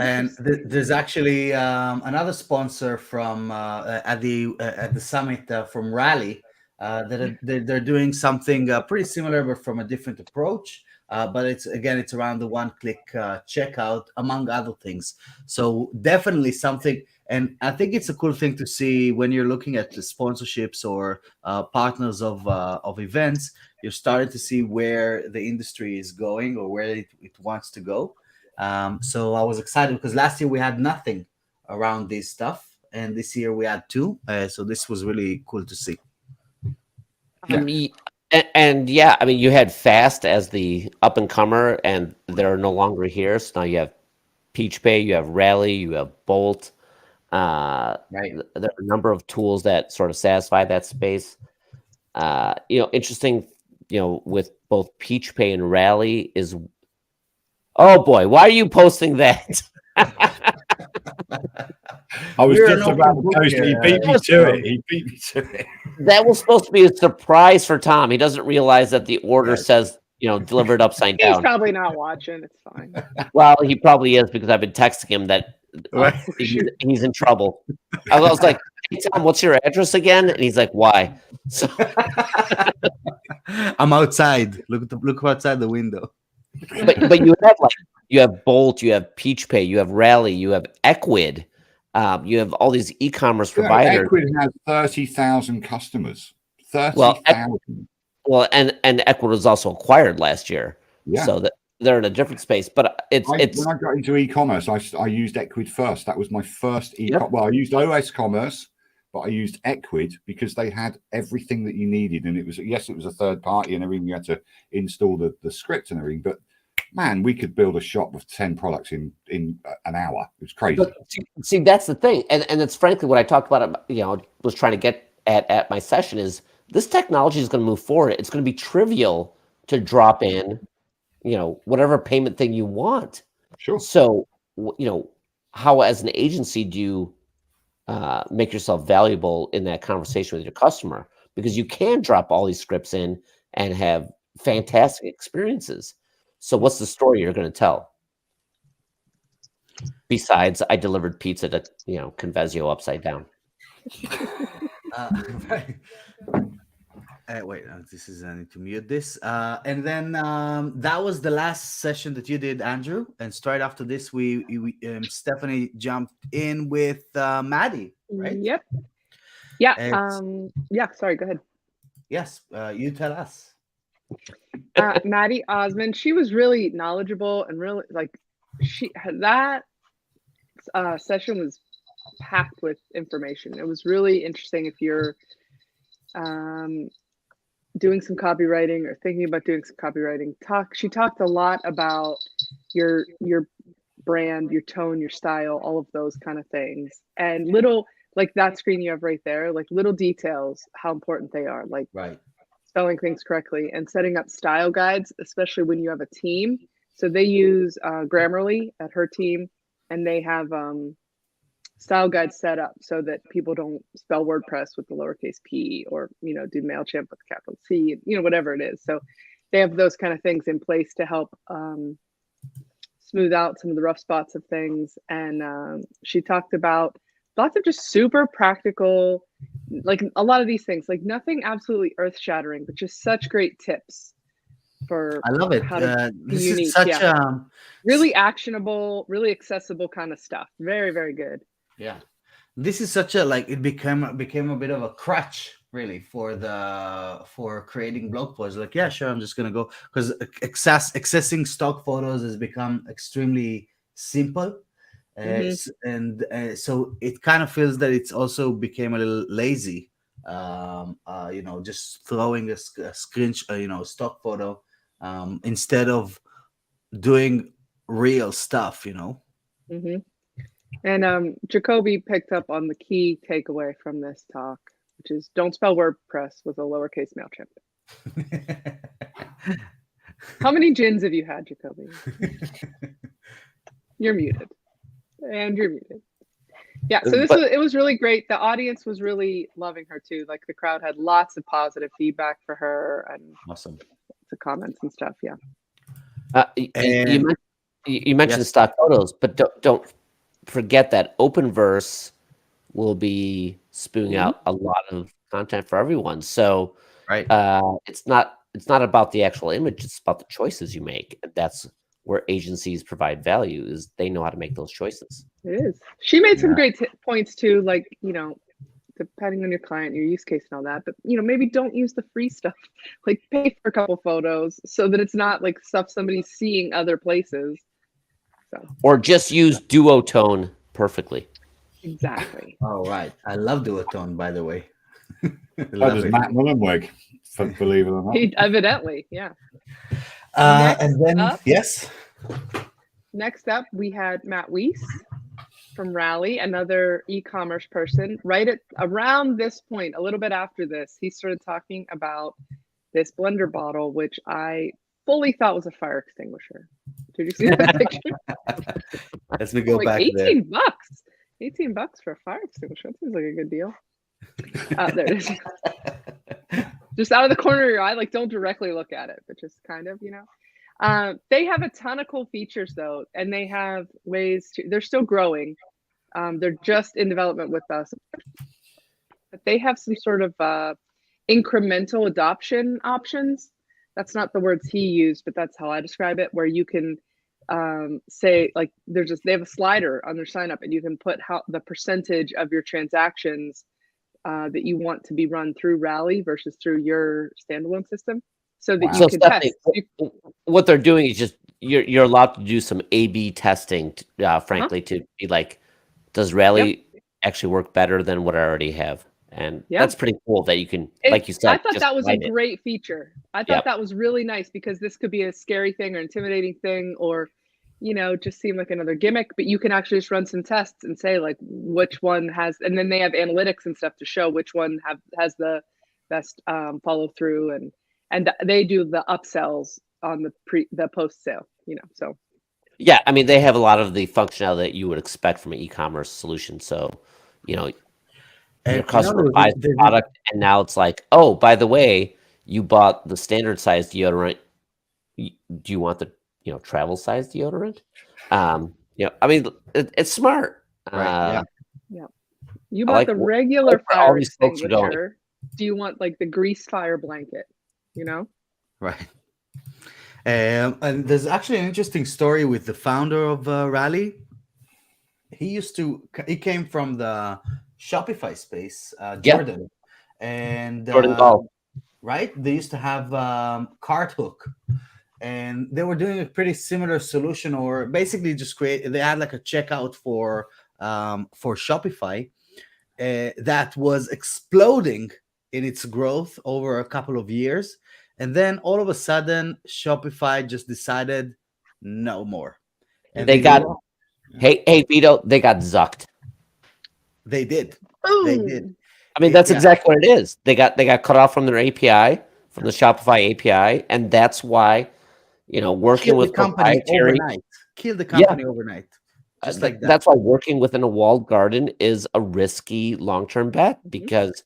And there's actually another sponsor from at the summit from Rally that they're doing something pretty similar, but from a different approach. But it's around the one-click checkout, among other things. So definitely something, and I think it's a cool thing to see when you're looking at the sponsorships or partners of events. You're starting to see where the industry is going or where it wants to go. So I was excited because last year we had nothing around this stuff, and this year we had two. So this was really cool to see. And I mean, you had Fast as the up and comer, and they're no longer here. So now you have PeachPay, you have Rally, you have Bolt. Right. There are a number of tools that sort of satisfy that space. Interesting. With both PeachPay and Rally is. Oh boy, why are you posting that? I was just about to post it. He beat me to it. He beat me to it. That was supposed to be a surprise for Tom. He doesn't realize that the order says, delivered upside down. He's probably not watching. It's fine. Well, he probably is because I've been texting him that he's in trouble. I was like, "Hey Tom, what's your address again?" And he's like, "Why?" So I'm outside. Look outside the window. But you have Bolt, you have PeachPay, you have Rally, you have Equid, you have all these e-commerce providers. Equid has 30,000 customers. 30,000. Well, and Equid was also acquired last year, so that they're in a different space. But when I got into e-commerce, I used Equid first. That was my first e-commerce. Well, I used OS Commerce, but I used Equid because they had everything that you needed, and it was a third party and everything. You had to install the script and everything, but man, we could build a shop with 10 products in an hour. It was crazy. But see, that's the thing, and it's frankly what I talked about. Was trying to get at my session is this technology is going to move forward. It's going to be trivial to drop in, whatever payment thing you want. Sure. So, how as an agency do you make yourself valuable in that conversation with your customer? Because you can drop all these scripts in and have fantastic experiences. So what's the story you're going to tell? Besides, I delivered pizza to, Convezio upside down. Right. Wait, this is I need to mute this. And then that was the last session that you did, Andrew. And straight after this, we Stephanie jumped in with Maddie, right? Yep. Yeah. Yeah. Sorry. Go ahead. Yes. You tell us. Maddie Osmond. She was really knowledgeable and really that session was packed with information. It was really interesting if you're doing some copywriting or thinking about doing some copywriting. She talked a lot about your brand, your tone, your style, all of those kind of things, and little like that screen you have right there, like little details, how important they are, like spelling things correctly and setting up style guides, especially when you have a team. So they use Grammarly at her team, and they have style guides set up so that people don't spell WordPress with the lowercase p or, do MailChimp with capital C, whatever it is. So they have those kind of things in place to help smooth out some of the rough spots of things. And she talked about lots of just super practical, like a lot of these things, like nothing absolutely earth shattering, but just such great tips for I love it. How to be this unique. is such really actionable, really accessible kind of stuff. Very, very good. Yeah, this is such a it became a bit of a crutch really for creating blog posts. Like, yeah, sure, I'm just gonna go because accessing stock photos has become extremely simple. Mhm. So it kind of feels that it's also became a little lazy. Just throwing a screen, stock photo, instead of doing real stuff. Mhm. And Jacoby picked up on the key takeaway from this talk, which is don't spell WordPress with a lowercase MailChimp. How many gins have you had, Jacoby? You're muted. And you're muted. Yeah, so it was really great. The audience was really loving her too. Like the crowd had lots of positive feedback for her and Awesome. the comments and stuff. Yeah. You mentioned Yes. stock photos, but don't forget that Openverse will be spewing out a lot of content for everyone. So Right. it's not about the actual image; it's about the choices you make. That's where agencies provide value. Is they know how to make those choices. It is. She made some great points too, like depending on your client, your use case, and all that. But maybe don't use the free stuff. Like pay for a couple photos so that it's not like stuff somebody's seeing other places. So. Or just use duotone perfectly. Exactly. All right. I love duotone, by the way. So does Matt Mullenweg, believe it or not. Evidently, yeah. Yes. Next up, we had Matt Weiss from Rally, another e-commerce person. Right at around this point, a little bit after this, he started talking about this blender bottle, which I fully thought was a fire extinguisher. Did you see that picture? Let me go back 18 bucks. 18 bucks for a fire extinguisher. That seems like a good deal. There it is. Just out of the corner of your eye, like don't directly look at it, but just kind of, They have a ton of cool features though, and they have ways to, they're still growing. They're just in development with us, but they have some sort of incremental adoption options. That's not the words he used, but that's how I describe it, where you can say like they have a slider on their sign up and you can put the percentage of your transactions that you want to be run through Rally versus through your standalone system, so that you can test. What they're doing is just you're allowed to do some A/B testing, frankly, to be like, does Rally actually work better than what I already have? And that's pretty cool that you can, like you said. I thought that was a great feature. I thought that was really nice because this could be a scary thing or intimidating thing, or just seem like another gimmick, but you can actually just run some tests and say like which one has, and then they have analytics and stuff to show which one has the best follow through, and they do the upsells on the post sale, so. Yeah, I mean, they have a lot of the functionality that you would expect from an e-commerce solution. So, your customer buys the product, and now it's like, oh, by the way, you bought the standard size deodorant. Do you want the travel size deodorant? I mean, it's smart. Right. Yeah. You bought the regular fire extinguisher. Do you want like the grease fire blanket? Right. And there's actually an interesting story with the founder of Rally. He came from the Shopify space, Jordan. And Jordan right? They used to have Cart Hook, and they were doing a pretty similar solution, or basically just they had like a checkout for Shopify that was exploding in its growth over a couple of years. And then all of a sudden, Shopify just decided no more. And they got, hey, Vito, they got zucked. They did. Boom. They did. I mean, that's exactly what it is. They got cut off from their API, from the Shopify API, and that's why, working with proprietary, kill the company overnight. Just like that. That's why working within a walled garden is a risky long-term bet, because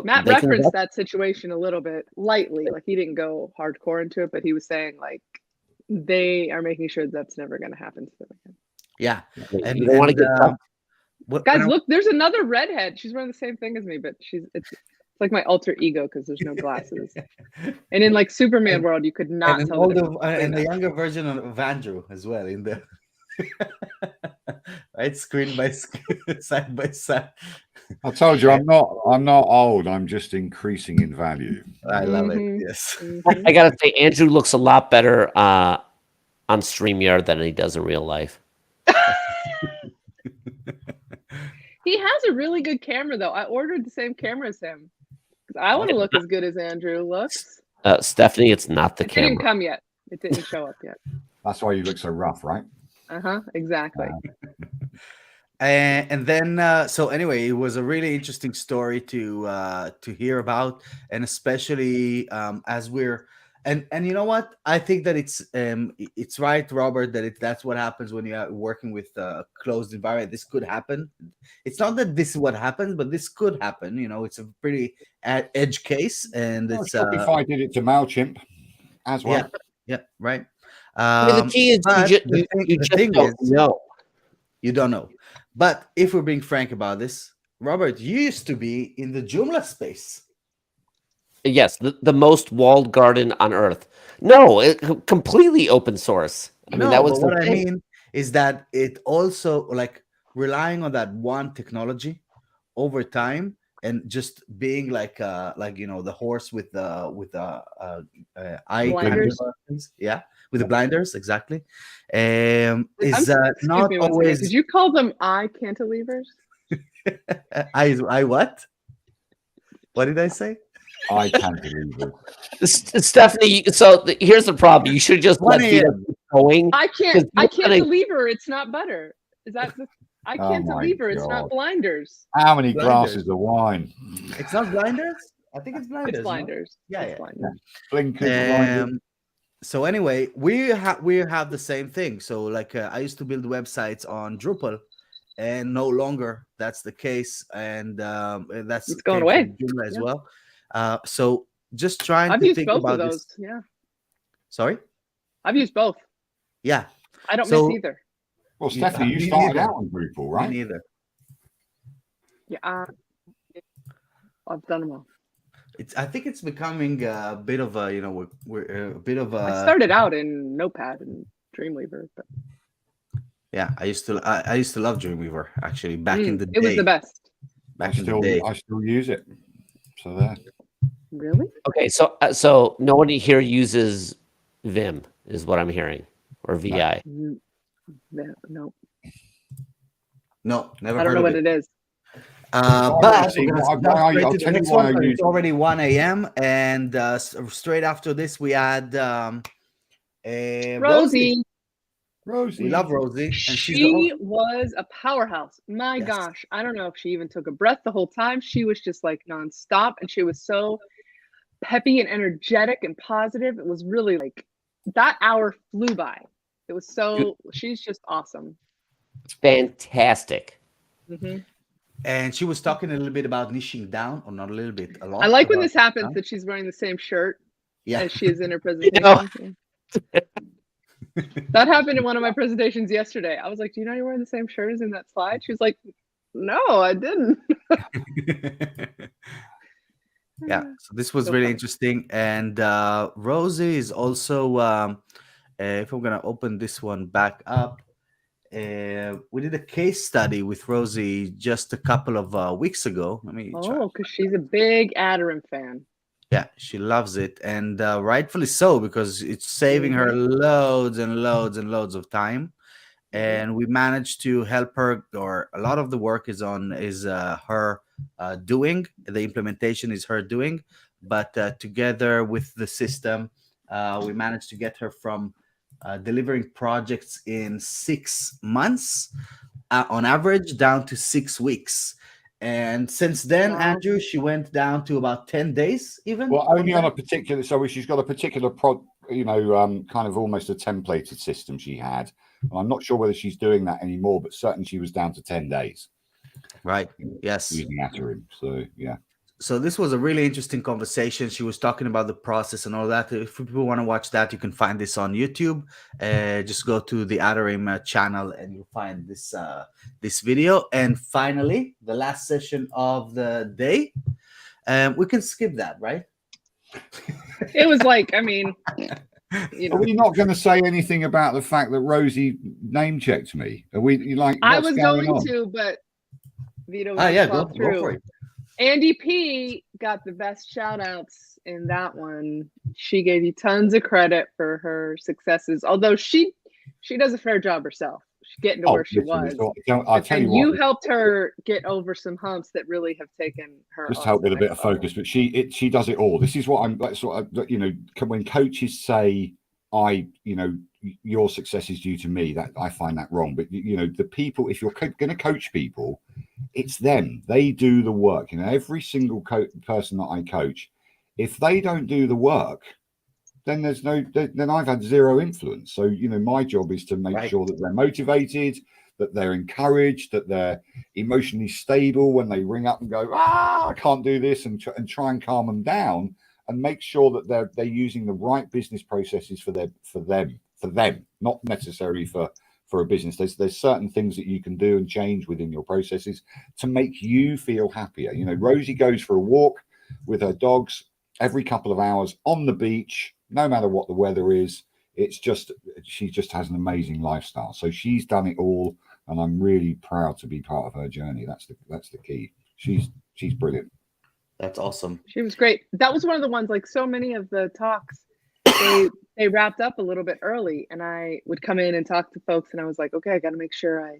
Matt referenced that situation a little bit lightly, like he didn't go hardcore into it, but he was saying like they are making sure that's never going to happen to them again. Yeah, and you don't want to get guys, look, there's another redhead. She's wearing the same thing as me, but it's like my alter ego because there's no glasses. And in like Superman world, you could not tell. And the younger version of Andrew as well in the right, screen by screen, side by side. I told you I'm not old. I'm just increasing in value. I love it. Yes. I gotta say, Andrew looks a lot better on StreamYard than he does in real life. He has a really good camera, though. I ordered the same camera as him because I want to look as good as Andrew looks. Stephanie, it's not the It camera. didn't come yet. It didn't show up yet. That's why you look so rough, right? Exactly. And then so anyway, it was a really interesting story to hear about, and especially as we're and you know what, I think that it's right, Robert, that that's what happens when you're working with a closed environment. This could happen. It's not that this is what happens, but this could happen. You know, it's a pretty edge case, and it's Shopify did it to MailChimp as well. Yeah, right. The key is you just don't know. You don't know. But if we're being frank about this, Robert, you used to be in the Joomla space. Yes, the most walled garden on earth. No, completely open source. I mean, that was what I mean is that it also, like, relying on that one technology over time and just being like you know, the horse with the eye blinders. Yeah, with the blinders, exactly. Is not always. Did you call them eye cantilevers? I what? What did I say? I can't believe it. Stephanie, so here's the problem. You should just let Vito keep going. I cantilever. It's not butter. Is that the? I cantilever. It's not blinders. How many glasses of wine? It's not blinders. I think it's blinders. It's blinders. No? Yeah, blinders. Blinkers. So anyway, we have the same thing. So like I used to build websites on Drupal, and no longer that's the case, and that's it's going away as well. So just trying I've to used think both about of those. this. Yeah. Sorry? I've used both. Yeah. I don't miss either. Well, Stephanie, you started out on Drupal, right? Me neither. Yeah. I've done them all. I think it's becoming a bit of a, you know, we're a bit of a. I started out in Notepad and Dreamweaver, but yeah, I used to love Dreamweaver actually back in the day. It was the best. Back in the day, I still use it. So there. Really? Okay, so nobody here uses Vim, is what I'm hearing, or VI. No. No, never. I don't know what it is. But it's already 1 a.m. and straight after this we had Rosie. We love Rosie, and she was a powerhouse. My gosh, I don't know if she even took a breath the whole time. She was just like nonstop, and she was so peppy and energetic and positive. It was really like that hour flew by. It was so. She's just awesome. Fantastic. Mm-hmm. And she was talking a little bit about niching down, or not a little bit, a lot. I like when this happens that she's wearing the same shirt as she is in her presentation. That happened in one of my presentations yesterday. I was like, "Do you know you're wearing the same shirt as in that slide?" She was like, "No, I didn't." Yeah, so this was really interesting. And Rosie is also, if I'm gonna open this one back up, we did a case study with Rosie just a couple of weeks ago. Let me. Because she's a big Adoram fan. Yeah, she loves it, and rightfully so, because it's saving her loads and loads and loads of time. And we managed to help her, or a lot of the work is her doing. The implementation is her doing, but together with the system, we managed to get her from delivering projects in 6 months on average down to 6 weeks. And since then, Andrew, she went down to about 10 days even. Well, only on a particular, so she's got a particular kind of almost a templated system she had. I'm not sure whether she's doing that anymore, but certainly she was down to 10 days. Right. Yes. Using Adoram. So, yeah. So this was a really interesting conversation. She was talking about the process and all that. If people want to watch that, you can find this on YouTube. Just go to the Adoram channel and you'll find this this video. And finally, the last session of the day. We can skip that, right? It was like, I mean, you know. Are we not going to say anything about the fact that Rosie name checked me? Are we like? I was going to, but Vito was go for it. Andy P got the best shout outs in that one. She gave you tons of credit for her successes. Although she she does a fair job herself. She's getting to where she was. I'll tell you what. You helped her get over some humps that really have taken her. Just help with a bit of focus, but she does it all. This is what I'm like. Sort of, when coaches say, your success is due to me, that I find that wrong. But the people, if you're going to coach people, it's them. They do the work. Every single person that I coach, if they don't do the work, then then I've had zero influence. So my job is to make sure that they're motivated, that they're encouraged, that they're emotionally stable when they ring up and go, I can't do this, and try and calm them down, and make sure that they're using the right business processes for them, not necessarily for a business. There's certain things that you can do and change within your processes to make you feel happier. Rosie goes for a walk with her dogs every couple of hours on the beach, no matter what the weather is. She just has an amazing lifestyle. So she's done it all, and I'm really proud to be part of her journey. That's the key. She's brilliant. That's awesome. She was great. That was one of the ones, like so many of the talks, they wrapped up a little bit early, and I would come in and talk to folks, and I was like, okay, I got to make sure I,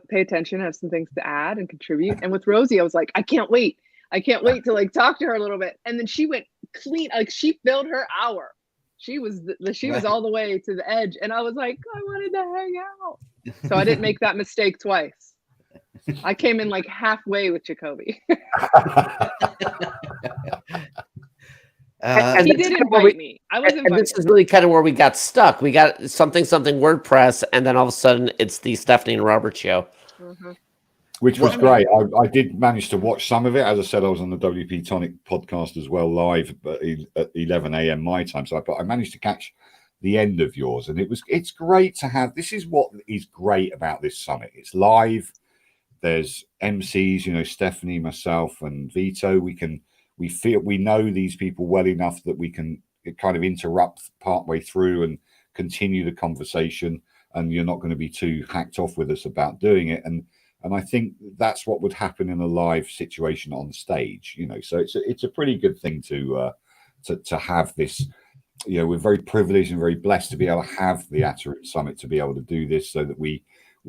pay attention, have some things to add and contribute. And with Rosie, I was like, I can't wait to like talk to her a little bit. And then she went clean, like she filled her hour. She was all the way to the edge, and I was like, I wanted to hang out. So I didn't make that mistake twice. I came in like halfway with Jacoby. He did invite me. I was invited. And this is really kind of where we got stuck. We got something WordPress, and then all of a sudden it's the Stephanie and Robert show. Mm-hmm. Which was great. I did manage to watch some of it. As I said, I was on the WP Tonic podcast as well, live at 11 a.m. my time. But I managed to catch the end of yours, and it's great to have. This is what is great about this summit. It's live. There's MCs, Stephanie, myself, and Vito. We know these people well enough that we can kind of interrupt partway through and continue the conversation, and you're not going to be too hacked off with us about doing it. And I think that's what would happen in a live situation on stage, So it's a pretty good thing to have this. We're very privileged and very blessed to be able to have the Atterrit Summit, to be able to do this, so that we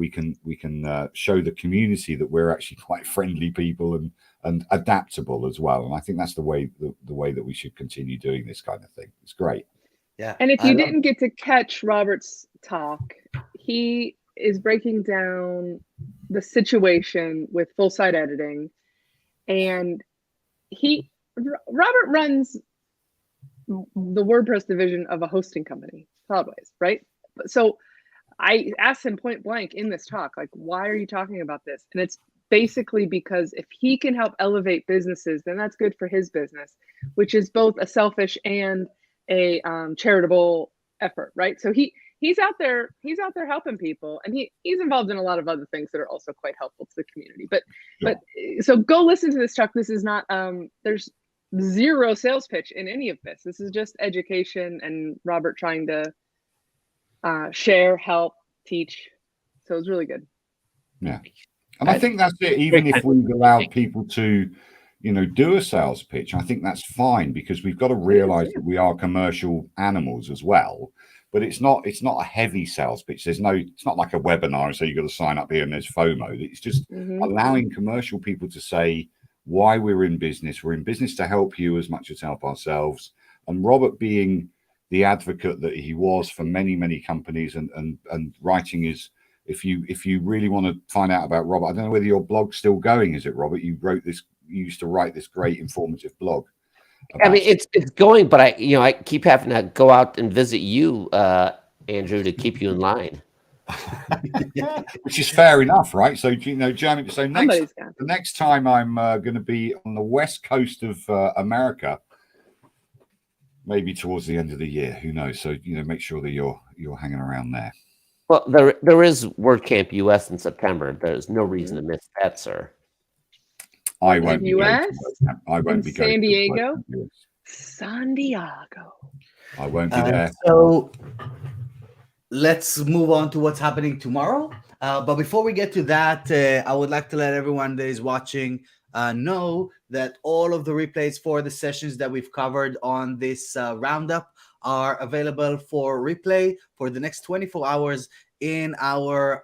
can show the community that we're actually quite friendly people and adaptable as well. And I think that's the way that we should continue doing this kind of thing. It's great. Yeah. And if you didn't get to catch Robert's talk, he is breaking down the situation with full site editing, and Robert runs the WordPress division of a hosting company, Cloudways, right? So I asked him point blank in this talk, like, why are you talking about this? And it's basically because if he can help elevate businesses, then that's good for his business, which is both a selfish and a charitable effort, right? So he's out there helping people, and he's involved in a lot of other things that are also quite helpful to the community. But so go listen to this talk. This is not there's zero sales pitch in any of this. This is just education and Robert trying to share, help, teach. So it's really good. Yeah. And I think that's it. Even if we've allowed people to, do a sales pitch, I think that's fine, because we've got to realize that we are commercial animals as well. But it's not a heavy sales pitch. It's not like a webinar, so you've got to sign up here and there's FOMO. It's just allowing commercial people to say why we're in business. We're in business to help you as much as help ourselves. And Robert, being the advocate that he was for many, many companies, and writing his, if you really want to find out about Robert, I don't know whether your blog's still going, is it, Robert? You used to write this great informative blog. I mean, it's going, but I keep having to go out and visit you, Andrew, to keep you in line. Which is fair enough, right? So Jeremy, the next time I'm going to be on the west coast of America, maybe towards the end of the year, who knows? So make sure that you're hanging around there. Well, there is WordCamp US in September. There's no reason to miss that, sir. I won't be US? I won't be going San Diego? to San Diego. I won't be there. So let's move on to what's happening tomorrow. But before we get to that, I would like to let everyone that is watching know that all of the replays for the sessions that we've covered on this roundup are available for replay for the next 24 hours in our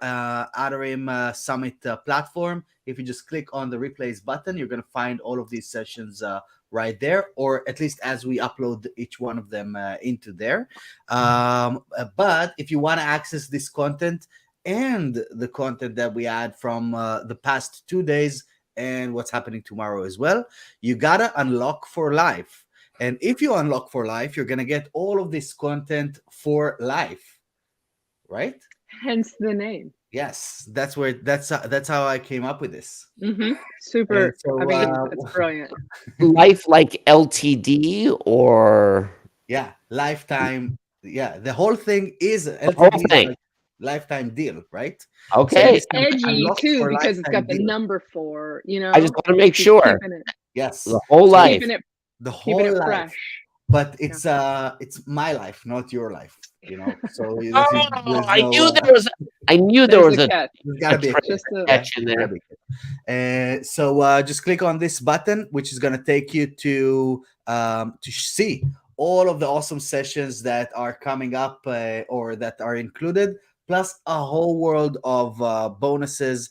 Adarim Summit platform. If you just click on the replays button, you're going to find all of these sessions right there, or at least as we upload each one of them into there. But if you want to access this content and the content that we had from the past 2 days and what's happening tomorrow as well, you gotta unlock for life. And if you unlock for life, you're gonna get all of this content for life, right? Hence the name. Yes, that's how I came up with this. Super. So, I mean, that's brilliant. Life like LTD or yeah, lifetime. Yeah, the whole thing is the whole LTD is thing. like lifetime deal, right? Okay. It's edgy unlock too for because it's got lifetime the deal. number 4. You know, I just want to make Keep sure keeping it, Yes, the whole life. the keeping whole it life. fresh. But it's my life, not your life. You know, so Oh, there's I no. knew there was. I knew there There's was a catch. There's gotta be a Just a, catch in gotta there. be. So just click on this button, which is gonna take you to see all of the awesome sessions that are coming up or that are included, plus a whole world of bonuses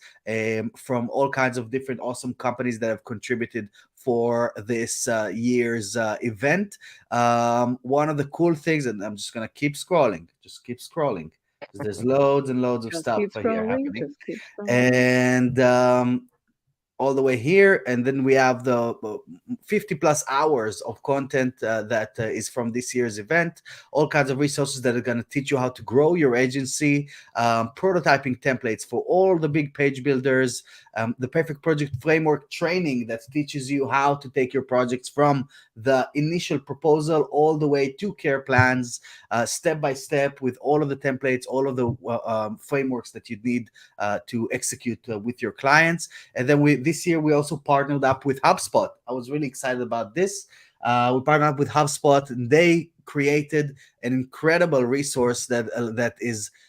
from all kinds of different awesome companies that have contributed for this year's event. One of the cool things, and I'm just gonna keep scrolling, just keep scrolling, because there's loads and loads of just stuff keep here scrolling. happening. Just keep scrolling. And all the way here, and then we have the 50 plus hours of content that is from this year's event, all kinds of resources that are going to teach you how to grow your agency, prototyping templates for all the big page builders, the perfect project framework training that teaches you how to take your projects from the initial proposal all the way to care plans, step by step, with all of the templates, all of the frameworks that you need to execute with your clients. And then this year we also partnered up with HubSpot. I was really excited about this. We partnered up with HubSpot, and they created an incredible resource that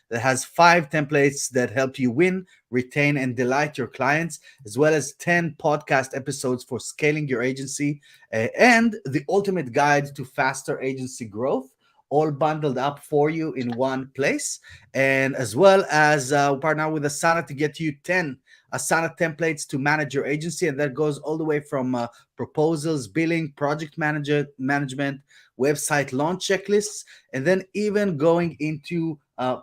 has 5 templates that help you win, retain, and delight your clients, as well as 10 podcast episodes for scaling your agency, and the ultimate guide to faster agency growth, all bundled up for you in one place. And as well as partner with Asana to get you 10 Asana templates to manage your agency, and that goes all the way from proposals, billing, project management, website launch checklists, and then even going into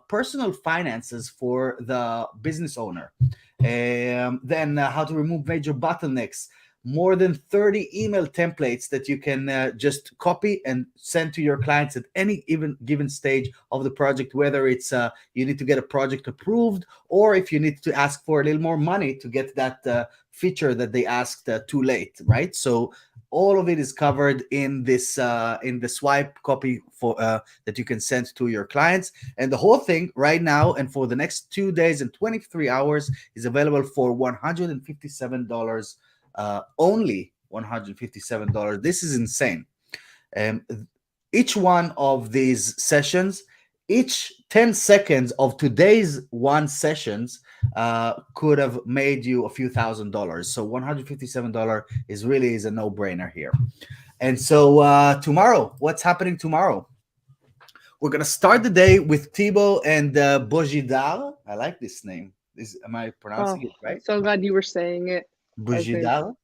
personal finances for the business owner. Then how to remove major bottlenecks, more than 30 email templates that you can just copy and send to your clients at any even given stage of the project, whether it's you need to get a project approved, or if you need to ask for a little more money to get that feature that they asked too late, right? So all of it is covered in this in the swipe copy for that you can send to your clients. And the whole thing right now and for the next 2 days and 23 hours is available for $157, only $157. This is insane. Each one of these sessions, each 10 seconds of today's one sessions could have made you a few $1,000s. So $157 is a no-brainer here. And so tomorrow, what's happening tomorrow? We're gonna start the day with Thibaut and Bojidar. I like this name. Am I pronouncing it right? I'm so glad you were saying it. Bojidar.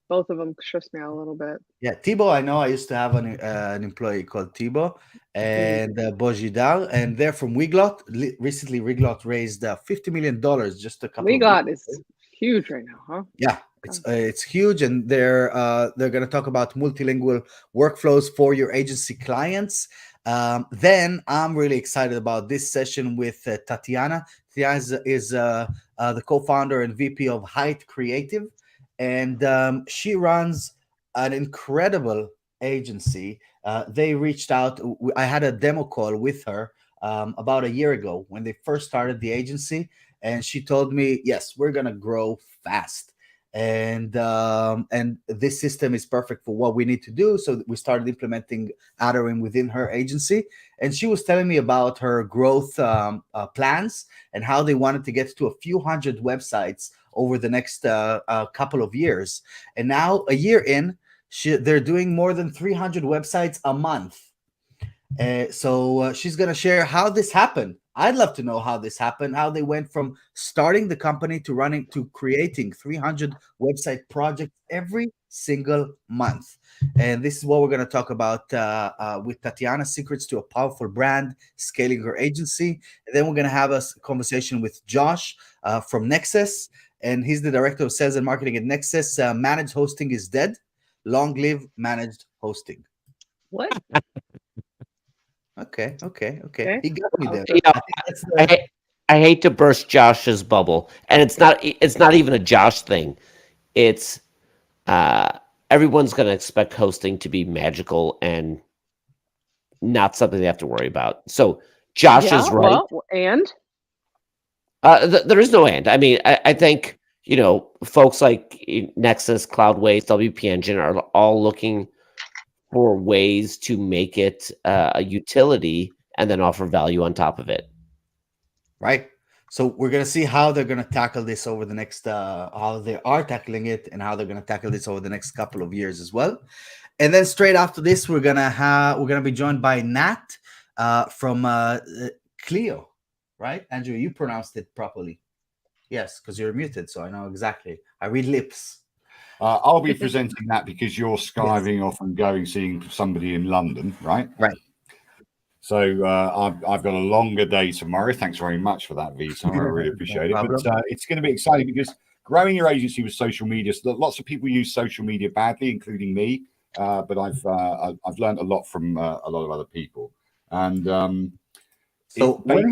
Both of them stress me out a little bit. Yeah, Thibaut, I know. I used to have an employee called Thibaut, and Bojidar, and they're from Wiglot. Recently, Wiglot raised $50 million just a couple of Wiglot weeks is huge right now, huh? Yeah, it's huge, and they're going to talk about multilingual workflows for your agency clients. Then I'm really excited about this session with Tatiana. Tatiana is the co-founder and VP of Height Creative, and she runs an incredible agency. They reached out. I had a demo call with her about a year ago when they first started the agency, and she told me, "Yes, we're gonna grow fast." And this system is perfect for what we need to do. So we started implementing Adarim within her agency, and she was telling me about her growth plans and how they wanted to get to a few hundred websites over the next couple of years. And now, a year in, they're doing more than 300 websites a month. So she's going to share how this happened. I'd love to know how this happened, how they went from starting the company to running to creating 300 website projects every single month. And this is what we're going to talk about with Tatiana, secrets to a powerful brand, scaling her agency. And then we're going to have a conversation with Josh from Nexus. And he's the director of sales and marketing at Nexus. Managed hosting is dead. Long live managed hosting. What? Okay. Okay. He got me there. You know, I hate to burst Josh's bubble, and it's not even a Josh thing. It's everyone's going to expect hosting to be magical and not something they have to worry about. So Josh is right. Well, and There is no and. I mean, I think folks like Nexus, Cloudways, WP Engine are all looking for ways to make it a utility and then offer value on top of it. Right. So we're going to see how they're going to tackle this over the next, how they are tackling it and how they're going to tackle this over the next couple of years as well. And then straight after this, we're going to be joined by Nat from Clio, right? Andrew, you pronounced it properly. Yes, because you're muted. So I know exactly. I read lips. I'll be presenting that because you're skiving off and going seeing somebody in London, right? Right. So I've got a longer day tomorrow. Thanks very much for that, Vito. I really appreciate it. But it's going to be exciting because growing your agency with social media. Lots of people use social media badly, including me. But I've learned a lot from a lot of other people. And so when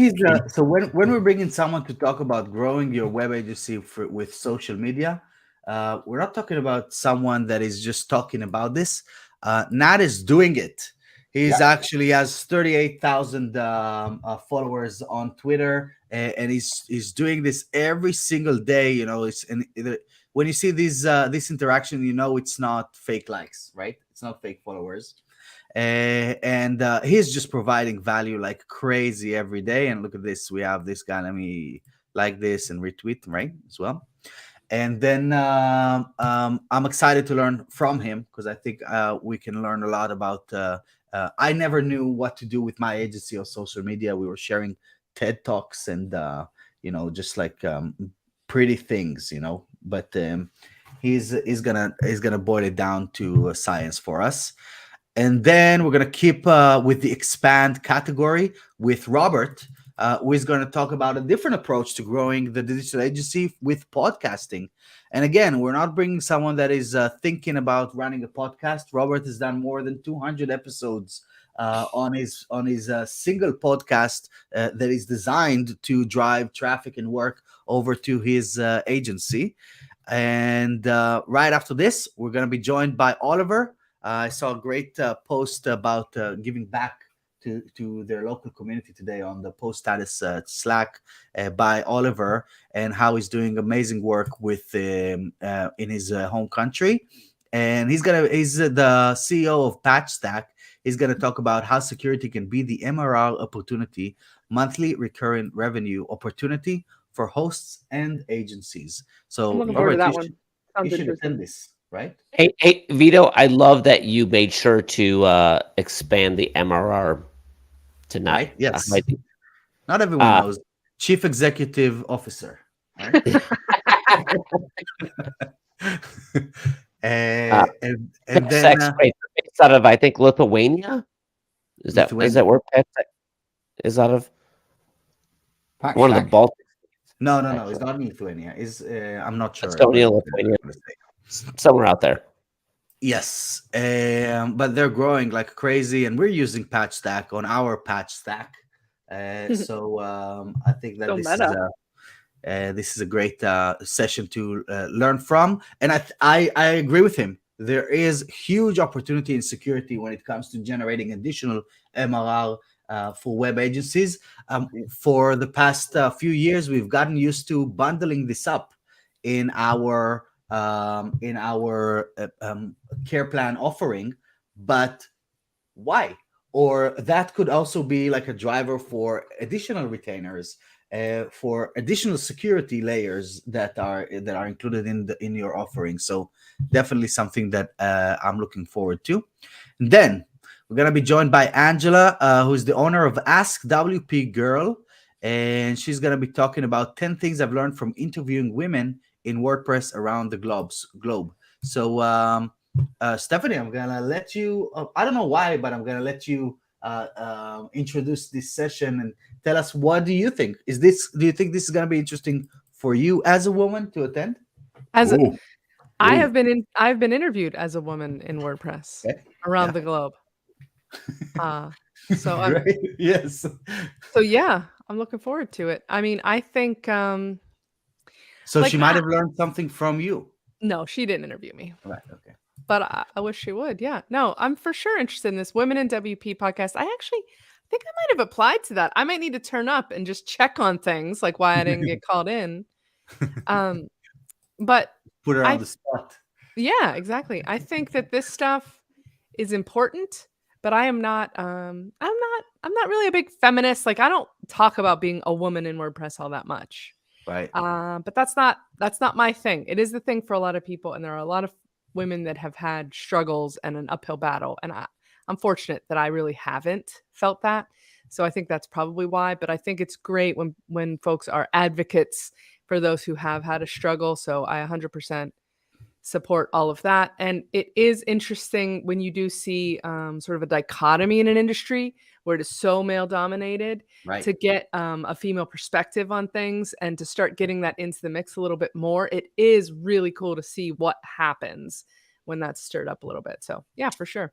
we're bringing someone to talk about growing your web agency with social media, we're not talking about someone that is just talking about this. Nat is doing it. He's actually has 38,000 followers on Twitter, and he's doing this every single day. When you see this interaction, it's not fake likes, right? It's not fake followers, and he's just providing value like crazy every day. And look at this, we have this guy. Let me like this and retweet, right, as well. And then I'm excited to learn from him because I think we can learn a lot about. I never knew what to do with my agency or social media. We were sharing TED Talks and just like pretty things, But he's gonna boil it down to science for us. And then we're gonna keep with the expand category with Robert. Who is going to talk about a different approach to growing the digital agency with podcasting. And again, we're not bringing someone that is thinking about running a podcast. Robert has done more than 200 episodes on his single podcast that is designed to drive traffic and work over to his agency. And right after this, we're going to be joined by Oliver. I saw a great post about giving back to their local community today on the post status Slack by Oliver, and how he's doing amazing work with in his home country. And he's the CEO of PatchStack. He's gonna talk about how security can be the MRR opportunity, monthly recurring revenue opportunity for hosts and agencies. So I'm looking forward to that one. Sounds you should interesting. attend this. Right? Hey, Vito, I love that you made sure to expand the MRR to not. Right? Yes. Not everyone knows. Chief Executive Officer. Right? and then based out of, I think, Lithuania. Is that where PetSec is out of? One of the Baltic. No. It's not in Lithuania. I'm not sure. Estonia, Lithuania, somewhere out there. Yes, but they're growing like crazy, and we're using PatchStack on our PatchStack. So I think that this is a great session to learn from. And I agree with him. There is huge opportunity in security when it comes to generating additional MRR for web agencies. For the past few years, we've gotten used to bundling this up in our care plan offering, but why? Or that could also be like a driver for additional retainers, for additional security layers that are included in your offering. So definitely something that I'm looking forward to. And then We're gonna be joined by Angela, who's the owner of Ask WP Girl, and she's gonna be talking about 10 things I've learned from interviewing women in WordPress around the globe. So, Stephanie, I'm gonna let you. I don't know why, but I'm gonna let you introduce this session and tell us what do you think. Do you think this is gonna be interesting for you as a woman to attend? Ooh, I've been interviewed as a woman in WordPress around the globe. So Great. Yes. So yeah, I'm looking forward to it. I mean, I think So like, she might have learned something from you. no, she didn't interview me. Right. Okay. But I wish she would. Yeah. No, I'm for sure interested in this Women in WP podcast. I think I might have applied to that. I might need to turn up and just check on things like why I didn't get called in. But Put her on the spot. yeah, exactly. I think that this stuff is important, but I'm not really a big feminist. Like I don't talk about being a woman in WordPress all that much. Right. But that's not my thing. It is the thing for a lot of people, and there are a lot of women that have had struggles and an uphill battle. And I'm fortunate that I really haven't felt that. So I think that's probably why. But I think it's great when folks are advocates for those who have had a struggle. So I 100% support all of that. And it is interesting when you do see sort of a dichotomy in an industry where it is so male dominated, Right. to get a female perspective on things and to start getting that into the mix a little bit more. It is really cool to see what happens when that's stirred up a little bit. So yeah, for sure.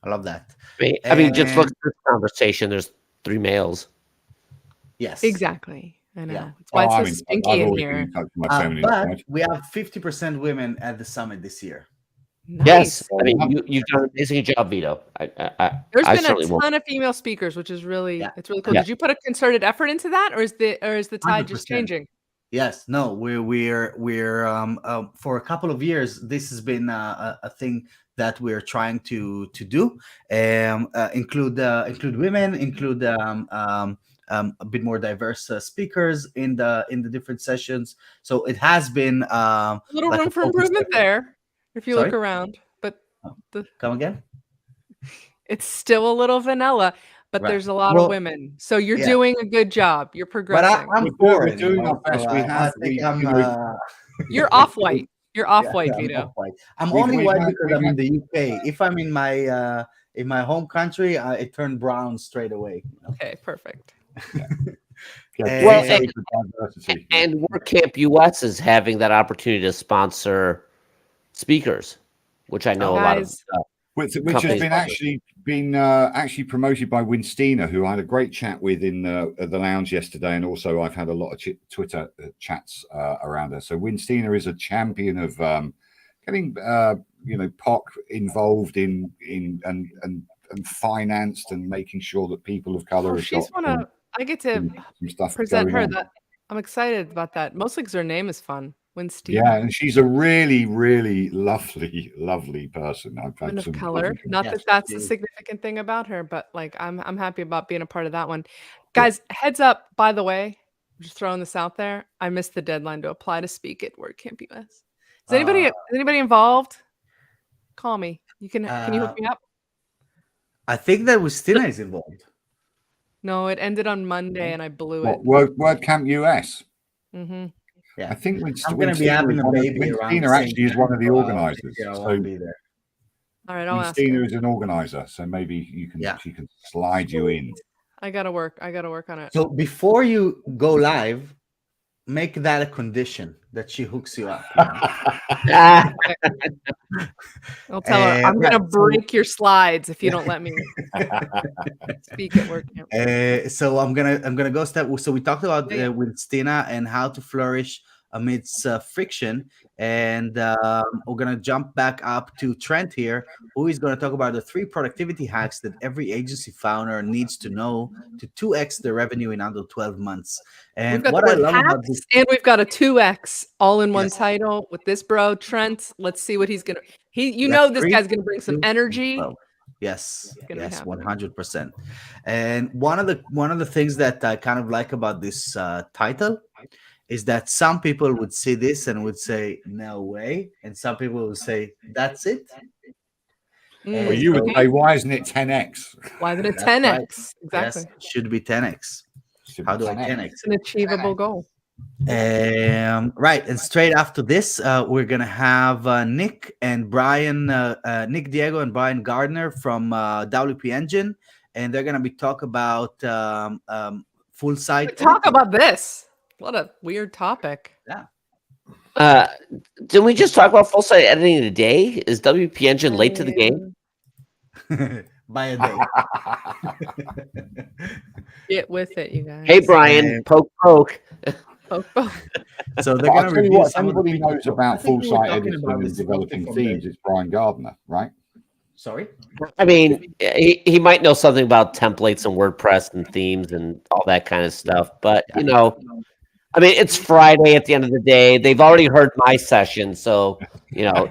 I love that. I mean, just look at this conversation. There's 3 males. Yes. Exactly. I know. Yeah. That's why I it's mean, so stinky I've in always been here. in touch with my feminine But side. we have 50% women at the summit this year. Nice. Yes, I mean you've done an amazing job, Vito. There's I been a certainly won't. ton of female speakers, which is really it's really cool. Yeah. Did you put a concerted effort into that, or is the tide just 100%. changing? Yes. No. We're for a couple of years. This has been a thing that we're trying to do. Include women. Include a bit more diverse speakers in the different sessions. So it has been A little like room a for focused improvement effort. there, if you look Sorry? around. But Come again? it's still a little vanilla. But Right. there's a lot Well, of women, so you're yeah. doing a good job. You're But progressing. I'm We're for it. doing our best. We I have. think I'm. You're off white. You're off white, I'm Vito. off-white. I'm We've- only we've white had- because we've I'm in had- the UK. If I'm in my home country, it turned brown straight away. Okay, perfect. Yeah, Well, sorry for diversity. And WordCamp US is having that opportunity to sponsor speakers, which I know a lot of. Guys, Which has companies been love it. actually promoted by Winstina, who I had a great chat with in the lounge yesterday, and also I've had a lot of Twitter chats around her. So Winstina is a champion of getting POC involved in and financed and making sure that people of color oh, have she's got one of. I get to some stuff present going her. on. That I'm excited about that. Mostly because her name is fun. Winstina. Yeah, and she's a really, really lovely person. I've Woman had of some color. Not Yes, that that's she the is. significant thing about her, but like I'm happy about being a part of that one. Guys, heads up, by the way, just throwing this out there. I missed the deadline to apply to speak at WordCamp US. Is anybody involved? Call me. Can you hook me up? I think that Wistina is involved. No, it ended on Monday and I blew it. WordCamp US. Mm-hmm. Yeah. I think I'm going to be having a baby around the Winstina same actually is time, one of the so, organizers. next year I So won't be there. All right, I'll ask her. Winstina is an organizer, so maybe she can slide you in. I gotta work on it. So before you go live, make that a condition that she hooks you up. I'll tell her I'm right, gonna so- break your slides if you don't let me speak at WordCamp. So I'm gonna go step. So we talked about Yeah. Winstina and how to flourish amidst friction, and we're gonna jump back up to Trent here, who is gonna talk about the 3 productivity hacks that every agency founder needs to know to 2x their revenue in under 12 months. And We've got what the I word love about hacks this, and we've got a 2x all in one Yes. title with this bro Trent. Let's see what he's gonna. You That's know this 3, guy's gonna bring some 2, energy. 12. Yes, gonna be yes, happening. 100%. And one of the things that I kind of like about this title is that some people would see this and would say no way, and some people would say that's it. Well, you would say, why isn't it 10x? Why isn't it That's 10x? right. Exactly. Yes, should be 10x. How do I 10x? It's an achievable goal. Right, and straight after this, we're gonna have Nick and Brian, Nick Diego and Brian Gardner from WP Engine, and they're gonna be talk about full site. Talk about this. What a weird topic. Yeah. Didn't we just talk about full site editing today? Is WP Engine late to the game? By a day. Get with it, you guys. Hey, Brian, poke. Poke. So they're I'll gonna tell you review what, if some of the anybody people. knows about I think full we were site talking editing about and this developing from the- themes, it's Brian Gardner, right? Sorry. I mean, he might know something about templates and WordPress and themes and all that kind of stuff. But, you know, I mean, it's Friday at the end of the day. They've already heard my session. So, you know,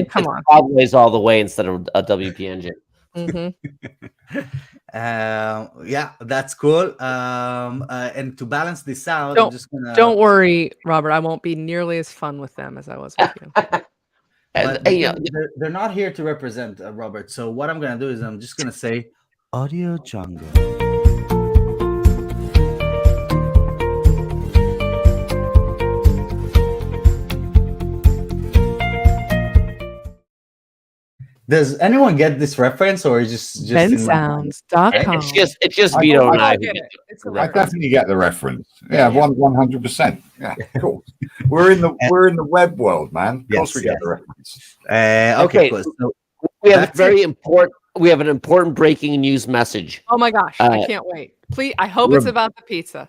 come on. Cloudways all the way instead of a WP Engine. Yeah, that's cool. And to balance this out, I'm just gonna. Don't worry, Robert. I won't be nearly as fun with them as I was with you. But they're not here to represent Robert. So what I'm gonna do is I'm just gonna say Audio Jungle. Does anyone get this reference, or is just bensounds.com? It's just Vito and I. I definitely get the reference. Yeah, 100%. Yeah, cool. We're in the web world, man. Of course we get the reference. Okay, cool. So we have We have an important breaking news message. Oh my gosh, I can't wait. Please, I hope it's about the pizza.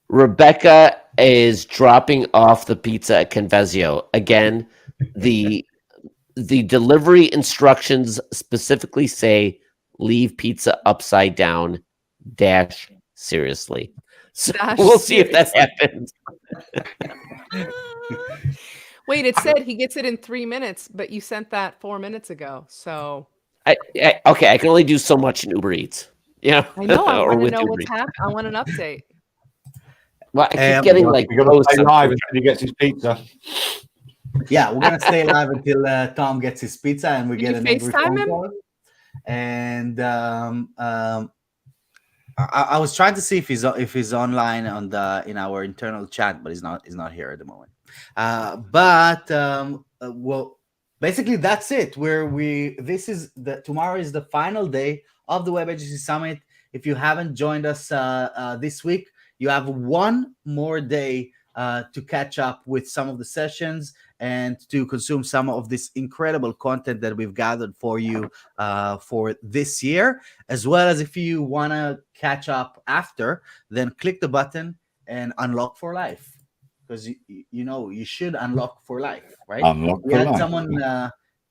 Rebecca is dropping off the pizza at Convezio again. The delivery instructions specifically say leave pizza upside down - seriously. So we'll see if that happens. Wait, it said he gets it in 3 minutes, but you sent that 4 minutes ago. So okay, I can only do so much in Uber Eats. Yeah, I know. I want to know what's happening. I want an update. Well, I keep getting like you got to stay live until he gets his pizza. Yeah, we're gonna stay live until Tom gets his pizza and we get an angry FaceTime phone him? call. And I was trying to see if he's online in our internal chat, but he's not here at the moment. Well, basically that's it. Tomorrow is the final day of the Web Agency Summit. If you haven't joined us this week, you have one more day to catch up with some of the sessions and to consume some of this incredible content that we've gathered for you for this year, as well as if you want to catch up after, then click the button and unlock for life, because you should unlock for life, right? We had someone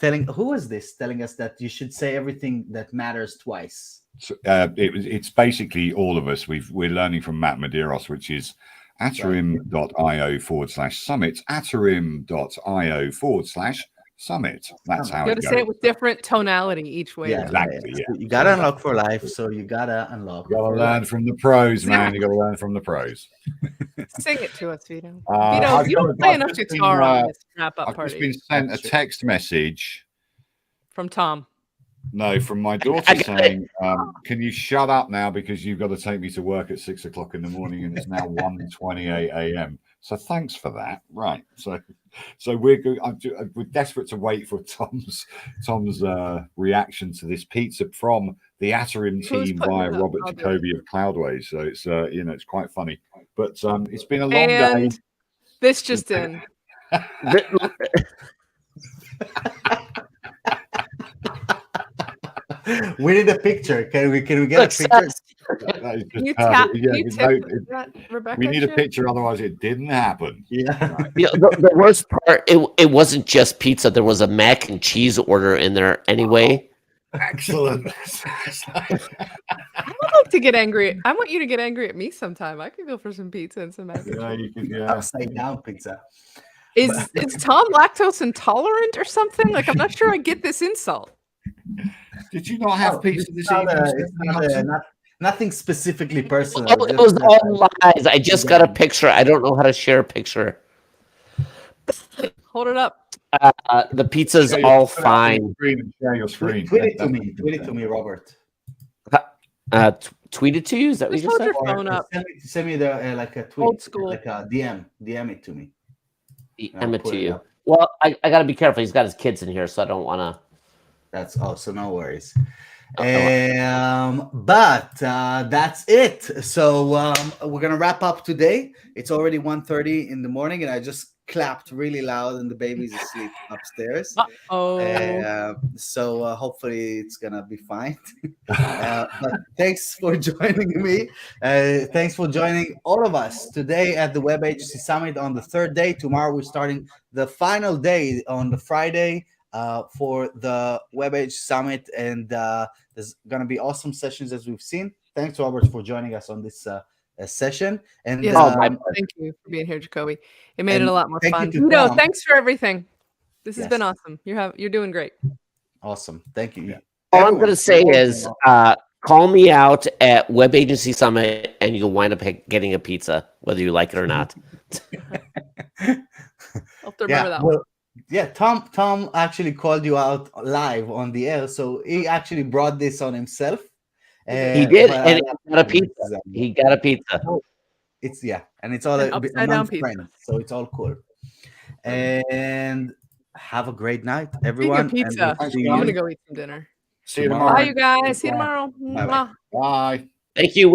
who was this telling us that you should say everything that matters twice. So, it's basically all of us. We're learning from Matt Medeiros, which is atarim.io/summit, atarim.io/summit. That's how you it gotta goes. say it with different tonality each way. Yeah, exactly. Yeah. You gotta unlock for life, so you gotta unlock. You gotta learn from the pros, man. You gotta learn from the pros. Sing it to us, Vito. I've you don't play enough guitar on this wrap-up I've party. just been sent a text message from Tom. No, from my daughter saying, can you shut up now because you've got to take me to work at 6 o'clock in the morning and it's now 1:28 a.m. So thanks for that. Right. So we're desperate to wait for Tom's reaction to this pizza from the Atarim team via Robert Jacoby of Cloudways. So it's it's quite funny. But it's been a long day. This just in. We need a picture. Can we get a picture? We need a picture, otherwise it didn't happen. Yeah. The worst part, it wasn't just pizza. There was a mac and cheese order in there anyway. Excellent. I would like to get angry. I want you to get angry at me sometime. I could go for some pizza and some mac and cheese. Upside down pizza. Is Tom lactose intolerant or something? Like, I'm not sure I get this insult. Did you not have pizza this evening? Nothing specifically personal. It was all lies. I just got a picture. I don't know how to share a picture. Hold it up. The pizza's all fine. Share your screen. Tweet it to me. Tweet it to me, Robert. Tweet it to you. Is that what you Just just hold said? your phone up. Send me the like a tweet, Old school. like a DM. DM it to me. DM it put to it you. up. Well, I got to be careful. He's got his kids in here, so I don't want to. That's also no worries. Oh, But that's it. So we're gonna wrap up today. It's already 1:30 in the morning, and I just clapped really loud, and the baby's asleep upstairs. So hopefully it's gonna be fine. But thanks for joining me. Thanks for joining all of us today at the Web Agency Summit on the third day. Tomorrow we're starting the final day on the Friday for the Web Agency Summit, and there's gonna be awesome sessions as we've seen. Thanks, Robert, for joining us on this session. And Yes, thank you for being here, Jacoby. It made it a lot more fun. Vito, thanks for everything. This has been awesome. You're doing great. Awesome. Thank you. All I'm gonna say is call me out at Web Agency Summit and you'll wind up getting a pizza, whether you like it or not. I'll have to remember that one. Yeah, Tom actually called you out live on the air, so he actually brought this on himself. He did, and he got a pizza. He got a pizza. It's and it's all among friends, so it's all cool. And have a great night, everyone. Pizza. I'm gonna go eat some dinner. See you tomorrow. Bye, you guys. See you tomorrow. Bye. Thank you.